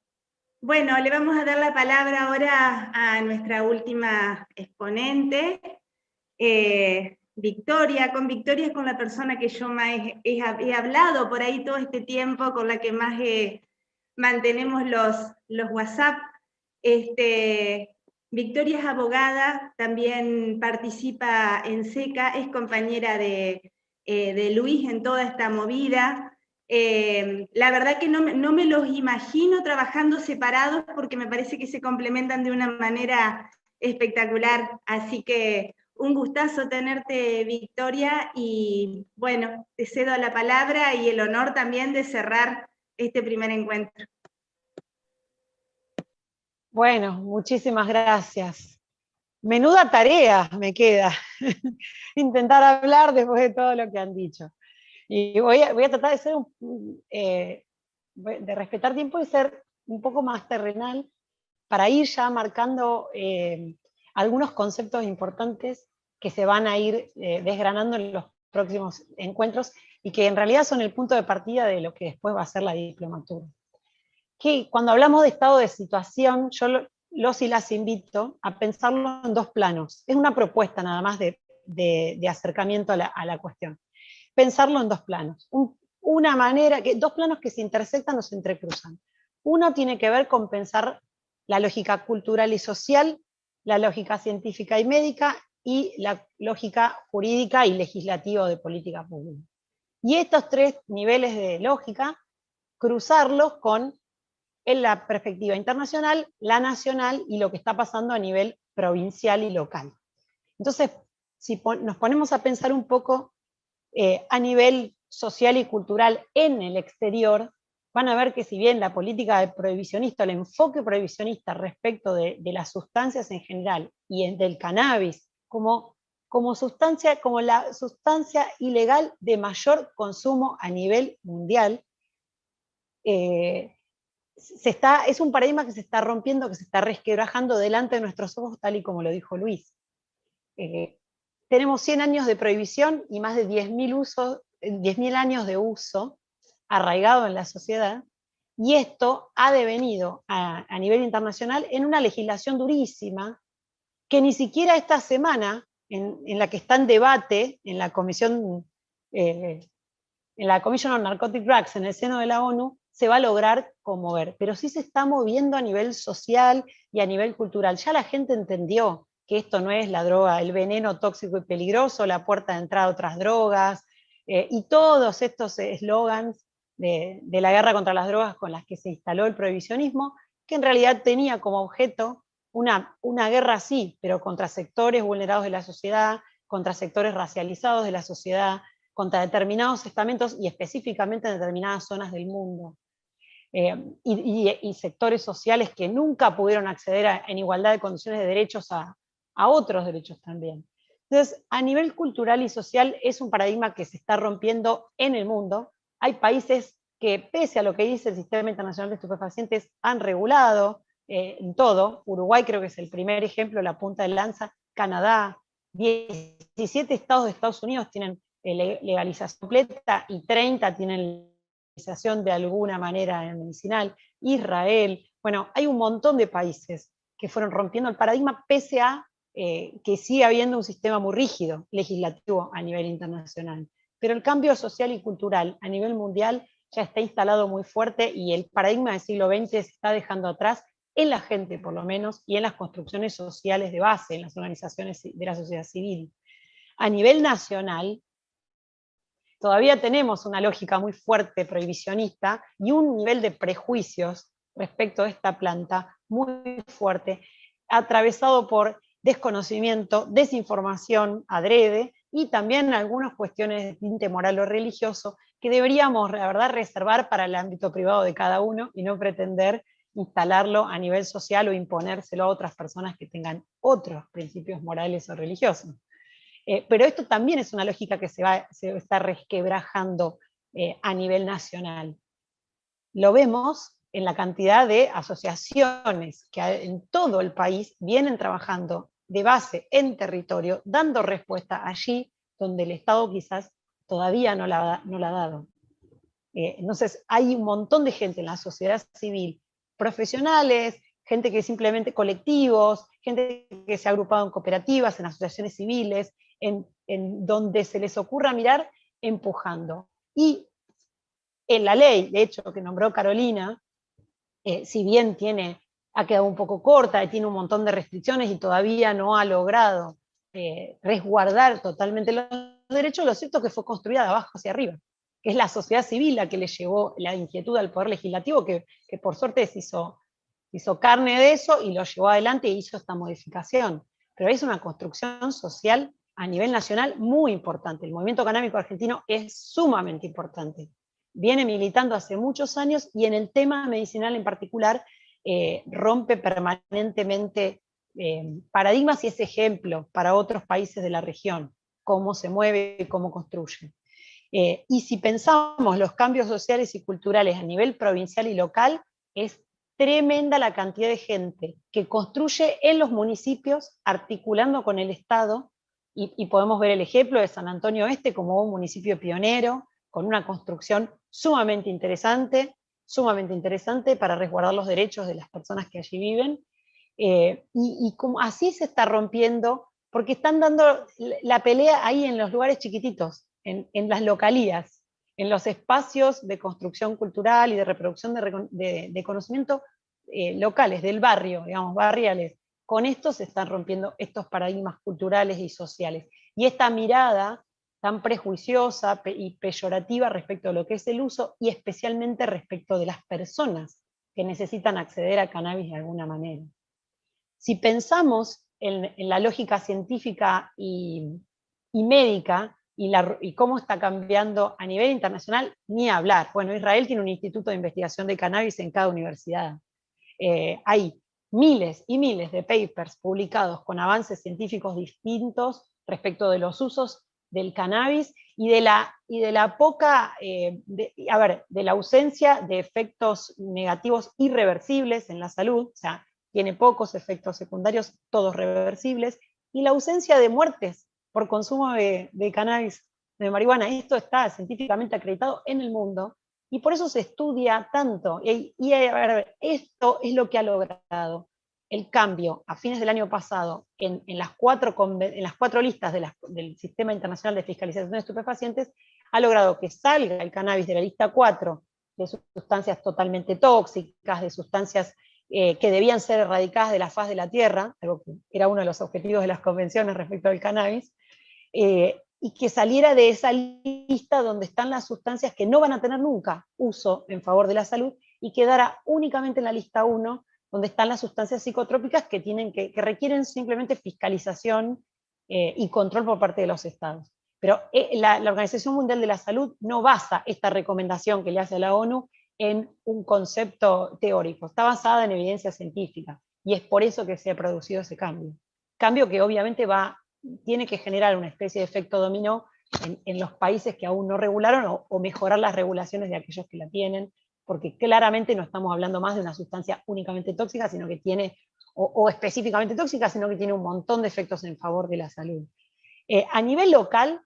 Bueno, le vamos a dar la palabra ahora a nuestra última exponente, Victoria. Con Victoria es con la persona que yo más he hablado por ahí todo este tiempo, con la que más mantenemos los WhatsApp. Victoria es abogada, también participa en SECA, es compañera de Luis en toda esta movida. La verdad que no me los imagino trabajando separados porque me parece que se complementan de una manera espectacular. Así que un gustazo tenerte, Victoria, y bueno, te cedo la palabra y el honor también de cerrar este primer encuentro. Bueno, muchísimas gracias. Menuda tarea me queda intentar hablar después de todo lo que han dicho. Y voy a tratar de ser de respetar tiempo y ser un poco más terrenal para ir ya marcando algunos conceptos importantes que se van a ir desgranando en los próximos encuentros y que en realidad son el punto de partida de lo que después va a ser la diplomatura. Que cuando hablamos de estado de situación, yo los y las invito a pensarlo en dos planos. Es una propuesta nada más de acercamiento a la cuestión. Pensarlo en dos planos. Una manera, dos planos que se intersectan o se entrecruzan. Uno tiene que ver con pensar la lógica cultural y social, la lógica científica y médica, y la lógica jurídica y legislativa de política pública. Y estos tres niveles de lógica, cruzarlos con en la perspectiva internacional, la nacional y lo que está pasando a nivel provincial y local. Entonces, si nos ponemos a pensar un poco a nivel social y cultural en el exterior, van a ver que si bien la política prohibicionista, el enfoque prohibicionista respecto de las sustancias en general y del cannabis como sustancia, como la sustancia ilegal de mayor consumo a nivel mundial, es un paradigma que se está rompiendo, que se está resquebrajando delante de nuestros ojos, tal y como lo dijo Luis. Tenemos 100 años de prohibición y más de 10.000 años de uso arraigado en la sociedad, y esto ha devenido a nivel internacional en una legislación durísima, que ni siquiera esta semana, en la que está en debate en la Comisión on Narcotic Drugs en el seno de la ONU, se va a lograr conmover, pero sí se está moviendo a nivel social y a nivel cultural. Ya la gente entendió que esto no es la droga, el veneno tóxico y peligroso, la puerta de entrada a otras drogas, y todos estos eslogans de la guerra contra las drogas con las que se instaló el prohibicionismo, que en realidad tenía como objeto una guerra sí, pero contra sectores vulnerados de la sociedad, contra sectores racializados de la sociedad, contra determinados estamentos y específicamente en determinadas zonas del mundo. Y sectores sociales que nunca pudieron acceder en igualdad de condiciones de derechos a otros derechos también. Entonces, a nivel cultural y social es un paradigma que se está rompiendo en el mundo. Hay países que, pese a lo que dice el Sistema Internacional de Estupefacientes, han regulado en todo. Uruguay creo que es el primer ejemplo, la punta de lanza. Canadá, 17 estados de Estados Unidos tienen legalización completa y 30 tienen legalización de alguna manera medicinal. Israel, bueno, hay un montón de países que fueron rompiendo el paradigma, pese a que sigue habiendo un sistema muy rígido legislativo a nivel internacional. Pero el cambio social y cultural a nivel mundial ya está instalado muy fuerte, y el paradigma del siglo XX se está dejando atrás en la gente, por lo menos, y en las construcciones sociales de base, en las organizaciones de la sociedad civil. A nivel nacional, todavía tenemos una lógica muy fuerte prohibicionista y un nivel de prejuicios respecto a esta planta muy fuerte, atravesado por desconocimiento, desinformación adrede, y también algunas cuestiones de tinte moral o religioso que deberíamos, la verdad, reservar para el ámbito privado de cada uno y no pretender instalarlo a nivel social o imponérselo a otras personas que tengan otros principios morales o religiosos. Pero esto también es una lógica que se está resquebrajando a nivel nacional. Lo vemos en la cantidad de asociaciones que en todo el país vienen trabajando de base en territorio, dando respuesta allí donde el Estado quizás todavía no la ha dado. Entonces hay un montón de gente en la sociedad civil, profesionales, gente que simplemente colectivos, gente que se ha agrupado en cooperativas, en asociaciones civiles, en donde se les ocurra mirar, empujando. Y en la ley, de hecho, que nombró Carolina, si bien ha quedado un poco corta y tiene un montón de restricciones y todavía no ha logrado resguardar totalmente los derechos, lo cierto es que fue construida de abajo hacia arriba, que es la sociedad civil la que le llevó la inquietud al Poder Legislativo, que por suerte se hizo carne de eso y lo llevó adelante e hizo esta modificación. Pero es una construcción social a nivel nacional muy importante. El movimiento canábico argentino es sumamente importante. Viene militando hace muchos años y en el tema medicinal en particular rompe permanentemente paradigmas y es ejemplo para otros países de la región, cómo se mueve y cómo construye. Y si pensamos los cambios sociales y culturales a nivel provincial y local, es tremenda la cantidad de gente que construye en los municipios articulando con el Estado, y podemos ver el ejemplo de San Antonio Oeste como un municipio pionero, con una construcción sumamente interesante para resguardar los derechos de las personas que allí viven, Y como así se está rompiendo, porque están dando la pelea ahí en los lugares chiquititos, en las localías, en los espacios de construcción cultural y de reproducción de conocimiento locales, del barrio, digamos, barriales. Con esto se están rompiendo estos paradigmas culturales y sociales. Y esta mirada tan prejuiciosa y peyorativa respecto a lo que es el uso, y especialmente respecto de las personas que necesitan acceder a cannabis de alguna manera. Si pensamos en la lógica científica y médica, y cómo está cambiando a nivel internacional, ni hablar. Bueno, Israel tiene un instituto de investigación de cannabis en cada universidad. Hay miles y miles de papers publicados con avances científicos distintos respecto de los usos del cannabis y de la poca, de la ausencia de efectos negativos irreversibles en la salud, o sea, tiene pocos efectos secundarios, todos reversibles, y la ausencia de muertes por consumo de cannabis, de marihuana. Esto está científicamente acreditado en el mundo, y por eso se estudia tanto. Y a ver, esto es lo que ha logrado el cambio a fines del año pasado en las cuatro listas del Sistema Internacional de Fiscalización de Estupefacientes, ha logrado que salga el cannabis de la lista 4 de sustancias totalmente tóxicas, de sustancias que debían ser erradicadas de la faz de la Tierra, algo que era uno de los objetivos de las convenciones respecto al cannabis, y que saliera de esa lista donde están las sustancias que no van a tener nunca uso en favor de la salud, y quedara únicamente en la lista 1, donde están las sustancias psicotrópicas que requieren simplemente fiscalización y control por parte de los estados. Pero la Organización Mundial de la Salud no basa esta recomendación que le hace a la ONU en un concepto teórico, está basada en evidencia científica, y es por eso que se ha producido ese cambio. Cambio que obviamente tiene que generar una especie de efecto dominó en los países que aún no regularon, o mejorar las regulaciones de aquellos que la tienen, porque claramente no estamos hablando más de una sustancia únicamente tóxica, sino que tiene, o específicamente tóxica, sino que tiene un montón de efectos en favor de la salud. A nivel local,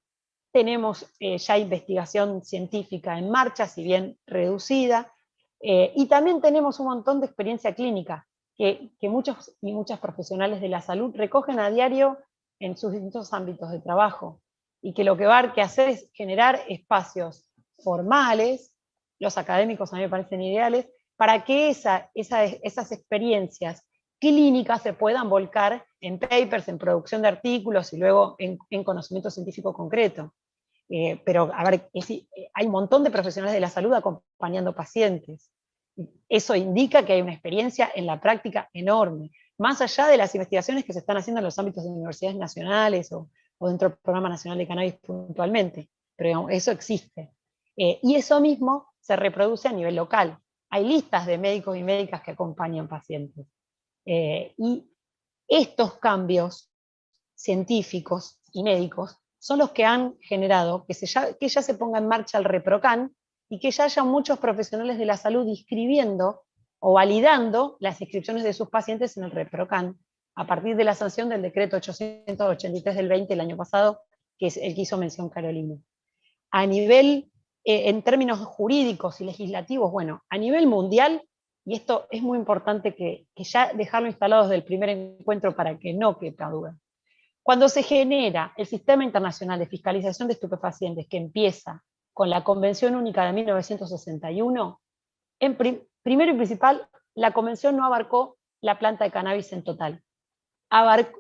tenemos ya investigación científica en marcha, si bien reducida, y también tenemos un montón de experiencia clínica que muchos y muchas profesionales de la salud recogen a diario en sus distintos ámbitos de trabajo, y que lo que va a haber que hacer es generar espacios formales, los académicos a mí me parecen ideales, para que esas experiencias clínicas se puedan volcar en papers, en producción de artículos y luego en conocimiento científico concreto. Pero, a ver, hay un montón de profesionales de la salud acompañando pacientes. Eso indica que hay una experiencia en la práctica enorme, más allá de las investigaciones que se están haciendo en los ámbitos de universidades nacionales o dentro del Programa Nacional de Cannabis puntualmente, pero digamos, eso existe. Y eso mismo se reproduce a nivel local. Hay listas de médicos y médicas que acompañan pacientes. Y estos cambios científicos y médicos son los que han generado que ya se ponga en marcha el ReproCan, y que ya haya muchos profesionales de la salud inscribiendo o validando las inscripciones de sus pacientes en el ReproCan, a partir de la sanción del decreto 883 del 20 el año pasado, que es el que hizo mención Carolina. A nivel, en términos jurídicos y legislativos, bueno, a nivel mundial, y esto es muy importante que ya dejarlo instalado desde el primer encuentro para que no quepa duda. Cuando se genera el Sistema Internacional de Fiscalización de Estupefacientes, que empieza con la Convención Única de 1961, primero y principal, la convención no abarcó la planta de cannabis en total.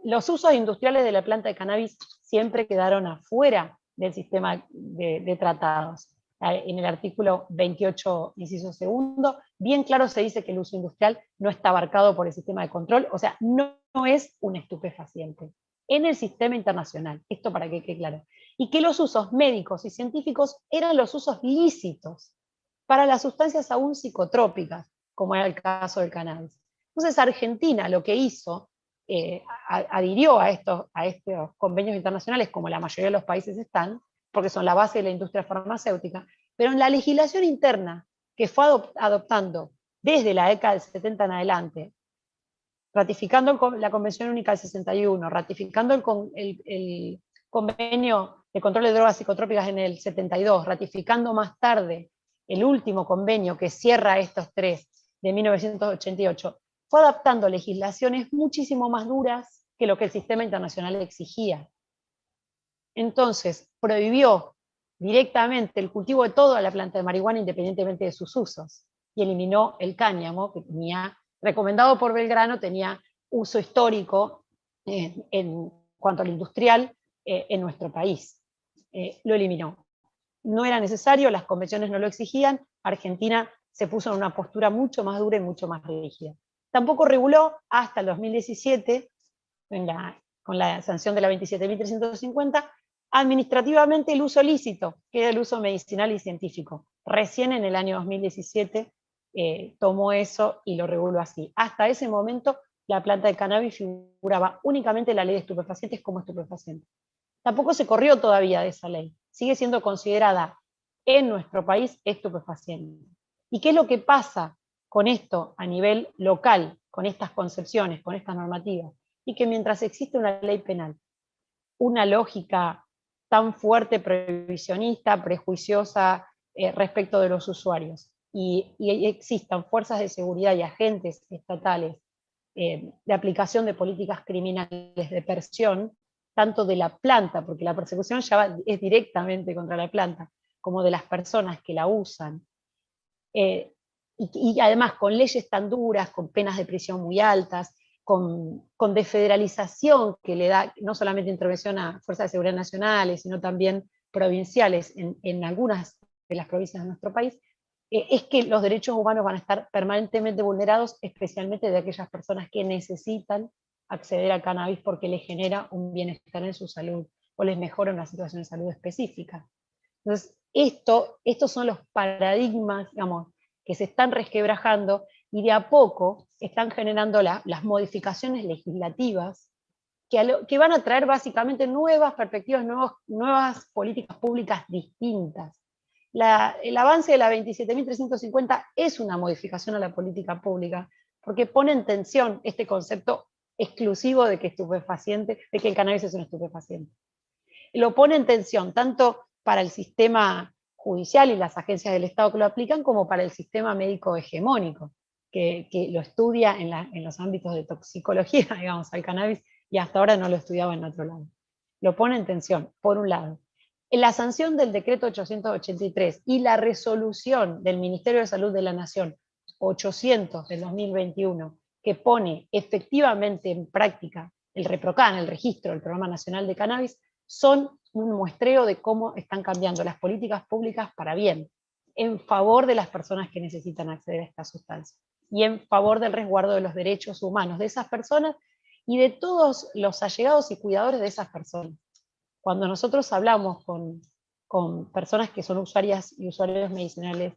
Los usos industriales de la planta de cannabis siempre quedaron afuera del sistema de tratados. En el artículo 28, inciso segundo, bien claro se dice que el uso industrial no está abarcado por el sistema de control, o sea, no es un estupefaciente en el sistema internacional, esto para que quede claro, y que los usos médicos y científicos eran los usos lícitos para las sustancias aún psicotrópicas, como era el caso del cannabis. Entonces Argentina lo que hizo, adhirió a estos convenios internacionales, como la mayoría de los países están, porque son la base de la industria farmacéutica, pero en la legislación interna que fue adoptando desde la década del 70 en adelante, ratificando la Convención Única del 61, ratificando el Convenio de Control de Drogas Psicotrópicas en el 72, ratificando más tarde el último convenio que cierra estos tres de 1988, fue adaptando legislaciones muchísimo más duras que lo que el sistema internacional exigía. Entonces, prohibió directamente el cultivo de toda la planta de marihuana independientemente de sus usos, y eliminó el cáñamo, que tenía, recomendado por Belgrano, tenía uso histórico en cuanto al industrial en nuestro país. Lo eliminó. No era necesario, las convenciones no lo exigían, Argentina se puso en una postura mucho más dura y mucho más rígida. Tampoco reguló hasta el 2017, con la sanción de la 27.350, administrativamente el uso lícito, que era el uso medicinal y científico. Recién en el año 2017 tomó eso y lo reguló así. Hasta ese momento la planta de cannabis figuraba únicamente en la ley de estupefacientes como estupefaciente. Tampoco se corrió todavía de esa ley, sigue siendo considerada en nuestro país estupefaciente. ¿Y qué es lo que pasa con esto a nivel local, con estas concepciones, con estas normativas? Y que mientras existe una ley penal, una lógica tan fuerte, prohibicionista, prejuiciosa respecto de los usuarios, y existan fuerzas de seguridad y agentes estatales de aplicación de políticas criminales de persecución, tanto de la planta, porque la persecución ya es directamente contra la planta, como de las personas que la usan, y además con leyes tan duras, con penas de prisión muy altas, con desfederalización que le da no solamente intervención a fuerzas de seguridad nacionales, sino también provinciales en algunas de las provincias de nuestro país, es que los derechos humanos van a estar permanentemente vulnerados, especialmente de aquellas personas que necesitan acceder al cannabis porque les genera un bienestar en su salud, o les mejora una situación de salud específica. Entonces, estos son los paradigmas, digamos, que se están resquebrajando, y de a poco están generando las modificaciones legislativas que van a traer básicamente nuevas perspectivas, nuevas políticas públicas distintas. El avance de la 27.350 es una modificación a la política pública, porque pone en tensión este concepto exclusivo de que el cannabis es un estupefaciente. Lo pone en tensión tanto para el sistema judicial y las agencias del Estado que lo aplican, como para el sistema médico hegemónico, que lo estudia en los ámbitos de toxicología, digamos, al cannabis, y hasta ahora no lo estudiaba en otro lado. Lo pone en tensión, por un lado. La sanción del decreto 883 y la resolución del Ministerio de Salud de la Nación 800 del 2021, que pone efectivamente en práctica el ReproCan, el registro del Programa Nacional de Cannabis, son un muestreo de cómo están cambiando las políticas públicas para bien, en favor de las personas que necesitan acceder a esta sustancia, y en favor del resguardo de los derechos humanos de esas personas y de todos los allegados y cuidadores de esas personas. Cuando nosotros hablamos con personas que son usuarias y usuarios medicinales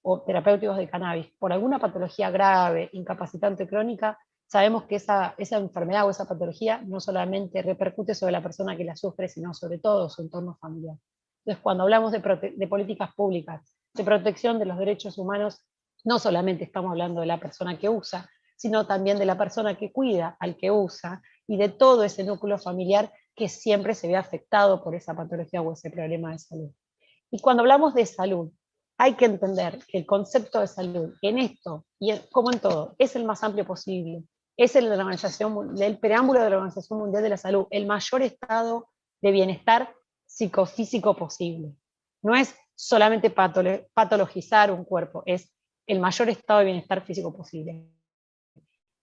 o terapéuticos de cannabis por alguna patología grave, incapacitante crónica, sabemos que esa enfermedad o esa patología no solamente repercute sobre la persona que la sufre, sino sobre todo su entorno familiar. Entonces, cuando hablamos de políticas públicas, de protección de los derechos humanos, no solamente estamos hablando de la persona que usa, sino también de la persona que cuida al que usa, y de todo ese núcleo familiar que siempre se ve afectado por esa patología o ese problema de salud. Y cuando hablamos de salud, hay que entender que el concepto de salud en esto, y como en todo, es el más amplio posible, es el preámbulo de la Organización Mundial de la Salud, el mayor estado de bienestar psicofísico posible. No es solamente patologizar un cuerpo, es el mayor estado de bienestar físico posible.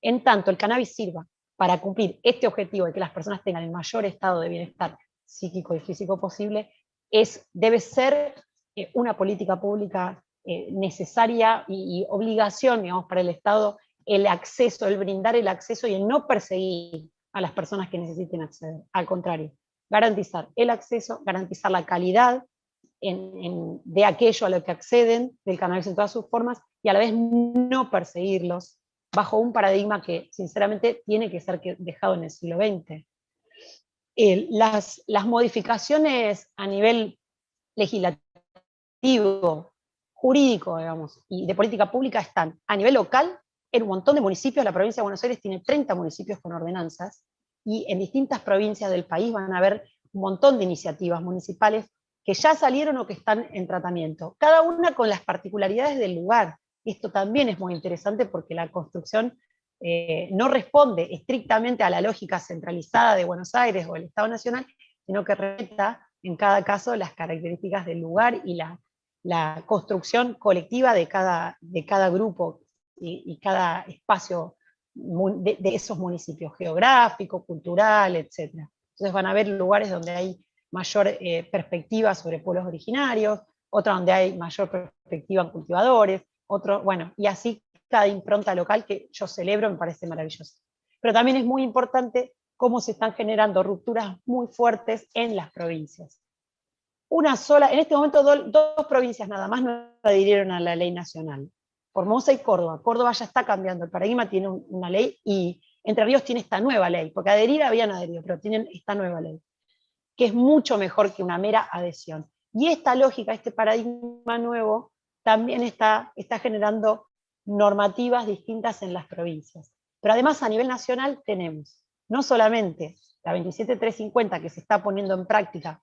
En tanto el cannabis sirva para cumplir este objetivo de que las personas tengan el mayor estado de bienestar psíquico y físico posible, debe ser una política pública necesaria y obligación, digamos, para el Estado, el acceso, el brindar el acceso y el no perseguir a las personas que necesiten acceder. Al contrario, garantizar el acceso, garantizar la calidad de aquello a lo que acceden, del cannabis en todas sus formas, y a la vez no perseguirlos, bajo un paradigma que sinceramente tiene que ser dejado en el siglo XX. Las modificaciones a nivel legislativo, jurídico, digamos, y de política pública están a nivel local, en un montón de municipios. La provincia de Buenos Aires tiene 30 municipios con ordenanzas, y en distintas provincias del país van a haber un montón de iniciativas municipales que ya salieron o que están en tratamiento, cada una con las particularidades del lugar. Esto también es muy interesante porque la construcción no responde estrictamente a la lógica centralizada de Buenos Aires o el Estado Nacional, sino que respeta en cada caso las características del lugar y la construcción colectiva de cada grupo y cada espacio de esos municipios, geográfico, cultural, etc. Entonces van a haber lugares donde hay mayor perspectiva sobre pueblos originarios, otros donde hay mayor perspectiva en cultivadores, otro, bueno, y así cada impronta local, que yo celebro, me parece maravilloso. Pero también es muy importante cómo se están generando rupturas muy fuertes en las provincias. Una sola, en este momento dos provincias nada más no adhirieron a la ley nacional, Formosa y Córdoba. Córdoba ya está cambiando el paradigma, tiene una ley, y Entre Ríos tiene esta nueva ley, porque adherir habían adherido, pero tienen esta nueva ley, que es mucho mejor que una mera adhesión. Y esta lógica, este paradigma nuevo, también está generando normativas distintas en las provincias. Pero además a nivel nacional tenemos no solamente la 27350 que se está poniendo en práctica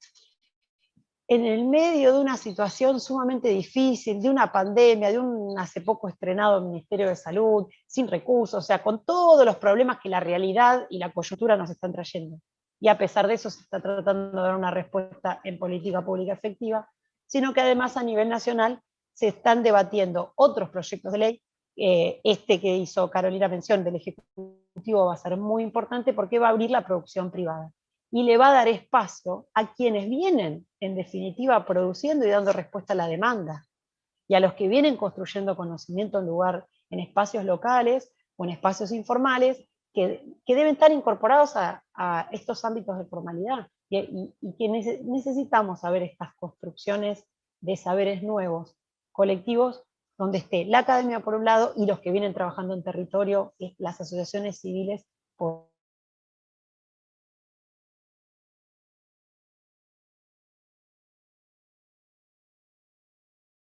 en el medio de una situación sumamente difícil, de una pandemia, de un hace poco estrenado Ministerio de Salud, sin recursos, o sea, con todos los problemas que la realidad y la coyuntura nos están trayendo. Y a pesar de eso se está tratando de dar una respuesta en política pública efectiva, sino que además a nivel nacional se están debatiendo otros proyectos de ley. Este que hizo Carolina mención del Ejecutivo va a ser muy importante porque va a abrir la producción privada y le va a dar espacio a quienes vienen, en definitiva, produciendo y dando respuesta a la demanda, y a los que vienen construyendo conocimiento en espacios locales o en espacios informales, que deben estar incorporados a estos ámbitos de formalidad, y que necesitamos saber estas construcciones de saberes nuevos, colectivos, donde esté la academia por un lado y los que vienen trabajando en territorio, las asociaciones civiles por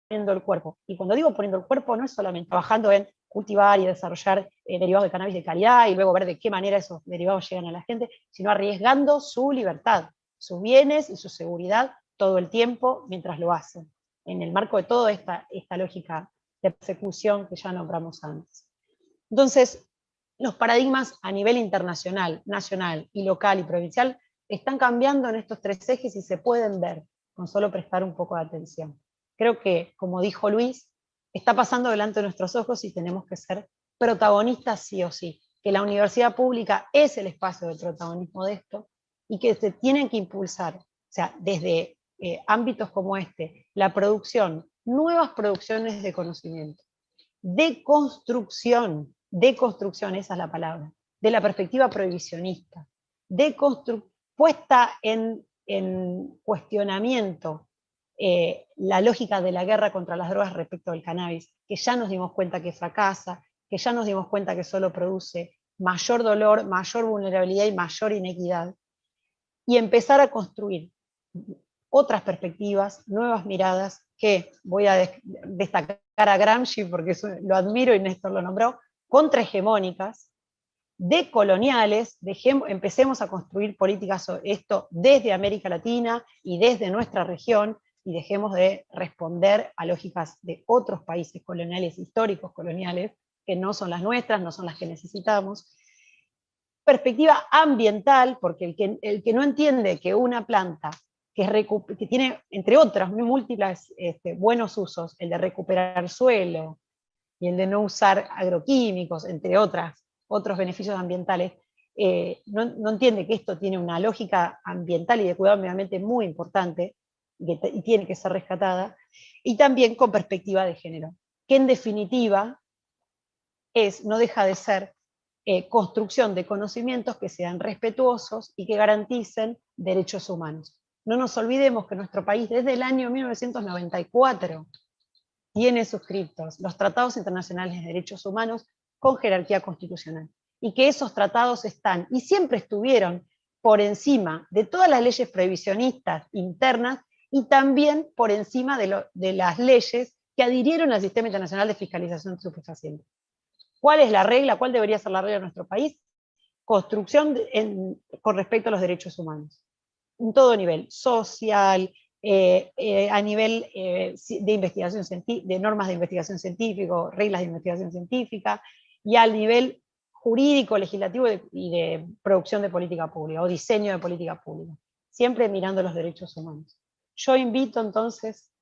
poniendo el cuerpo. Y cuando digo poniendo el cuerpo, no es solamente trabajando en cultivar y desarrollar derivados de cannabis de calidad y luego ver de qué manera esos derivados llegan a la gente, sino arriesgando su libertad, sus bienes y su seguridad todo el tiempo mientras lo hacen, en el marco de toda esta lógica de persecución que ya nombramos antes. Entonces, los paradigmas a nivel internacional, nacional y local y provincial están cambiando en estos tres ejes y se pueden ver con solo prestar un poco de atención. Creo que, como dijo Luis, está pasando delante de nuestros ojos y tenemos que ser protagonistas sí o sí, que la universidad pública es el espacio de protagonismo de esto y que se tienen que impulsar, o sea, desde ámbitos como este, la producción, nuevas producciones de conocimiento, de construcción, esa es la palabra, de la perspectiva prohibicionista, puesta en cuestionamiento la lógica de la guerra contra las drogas respecto al cannabis, que ya nos dimos cuenta que fracasa, que ya nos dimos cuenta que solo produce mayor dolor, mayor vulnerabilidad y mayor inequidad, y empezar a construir otras perspectivas, nuevas miradas, que voy a destacar a Gramsci porque lo admiro y Néstor lo nombró, contrahegemónicas, decoloniales, empecemos a construir políticas sobre esto desde América Latina y desde nuestra región, y dejemos de responder a lógicas de otros países coloniales, históricos coloniales, que no son las nuestras, no son las que necesitamos. Perspectiva ambiental, porque el que no entiende que una planta que tiene, entre otras, múltiples buenos usos, el de recuperar suelo y el de no usar agroquímicos, entre otros beneficios ambientales, no entiende que esto tiene una lógica ambiental y de cuidado medio ambiente muy importante, y tiene que ser rescatada, y también con perspectiva de género, que en definitiva no deja de ser construcción de conocimientos que sean respetuosos y que garanticen derechos humanos. No nos olvidemos que nuestro país desde el año 1994 tiene suscritos los tratados internacionales de derechos humanos con jerarquía constitucional, y que esos tratados están y siempre estuvieron por encima de todas las leyes prohibicionistas internas y también por encima de las leyes que adhirieron al Sistema Internacional de Fiscalización de Estupefacientes. ¿Cuál es la regla? ¿Cuál debería ser la regla de nuestro país? Construcción con respecto a los derechos humanos, en todo nivel, social, a nivel de investigación de normas de investigación científica, reglas de investigación científica, y al nivel jurídico, legislativo y de producción de política pública, o diseño de política pública, siempre mirando los derechos humanos. Yo invito entonces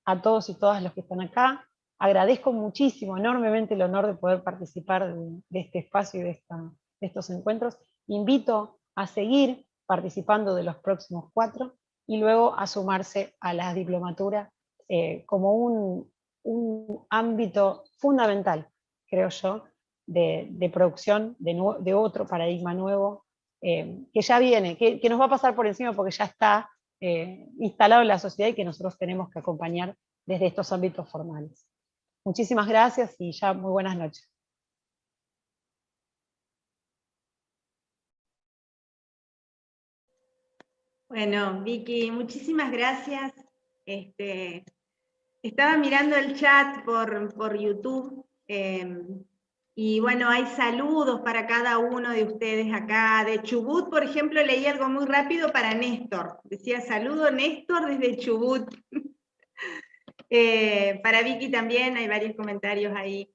a todos y todas los que están acá, agradezco muchísimo, enormemente el honor de poder participar de este espacio y de estos encuentros, invito a seguir participando de los próximos 4, y luego a sumarse a la diplomatura como un ámbito fundamental, creo yo, de producción de otro paradigma nuevo, que ya viene, que nos va a pasar por encima porque ya está instalado en la sociedad y que nosotros tenemos que acompañar desde estos ámbitos formales. Muchísimas gracias y ya muy buenas noches. Bueno, Vicky, muchísimas gracias. Estaba mirando el chat por YouTube, y bueno, hay saludos para cada uno de ustedes acá. De Chubut, por ejemplo, leí algo muy rápido para Néstor. Decía, saludo Néstor desde Chubut. Para Vicky también hay varios comentarios ahí.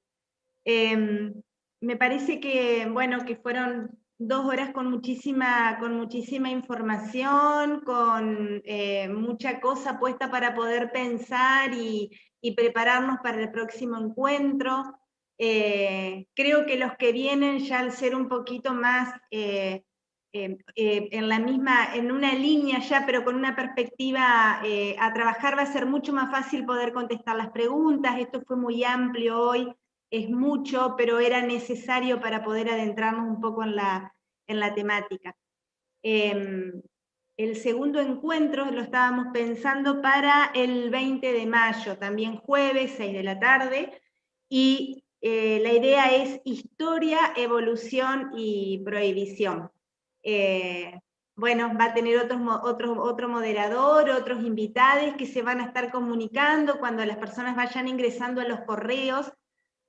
Me parece que, bueno, que fueron 2 horas con muchísima información, con mucha cosa puesta para poder pensar y prepararnos para el próximo encuentro. Creo que los que vienen ya al ser un poquito más en una línea ya, pero con una perspectiva a trabajar, va a ser mucho más fácil poder contestar las preguntas. Esto fue muy amplio hoy, es mucho, pero era necesario para poder adentrarnos un poco en la temática. El segundo encuentro lo estábamos pensando para el 20 de mayo, también jueves, 6 de la tarde, y la idea es historia, evolución y prohibición. Bueno, va a tener otro moderador, otros invitados que se van a estar comunicando cuando las personas vayan ingresando a los correos,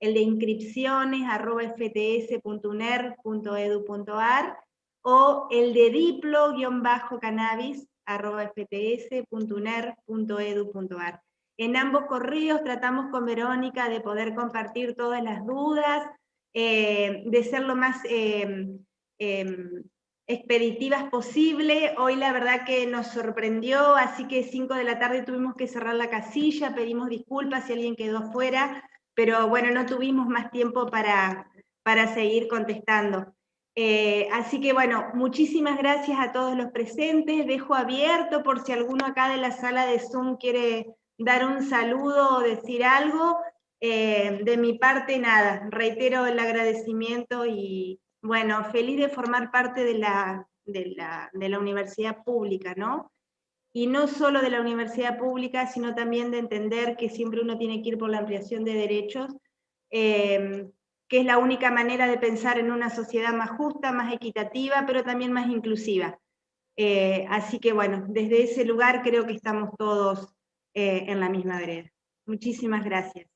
el de inscripciones@fts.uner.edu.ar o el de diplo-cannabis@fts.uner.edu.ar. En ambos correos tratamos con Verónica de poder compartir todas las dudas, de ser lo más expeditivas posible. Hoy la verdad que nos sorprendió, así que 5 de la tarde tuvimos que cerrar la casilla, pedimos disculpas si alguien quedó afuera, pero bueno, no tuvimos más tiempo para seguir contestando. Así que bueno, muchísimas gracias a todos los presentes. Dejo abierto por si alguno acá de la sala de Zoom quiere dar un saludo o decir algo. De mi parte, nada, reitero el agradecimiento y bueno, feliz de formar parte de la universidad pública, ¿no? Y no solo de la universidad pública, sino también de entender que siempre uno tiene que ir por la ampliación de derechos, que es la única manera de pensar en una sociedad más justa, más equitativa, pero también más inclusiva. Así que bueno, desde ese lugar creo que estamos todos en la misma vereda. Muchísimas gracias.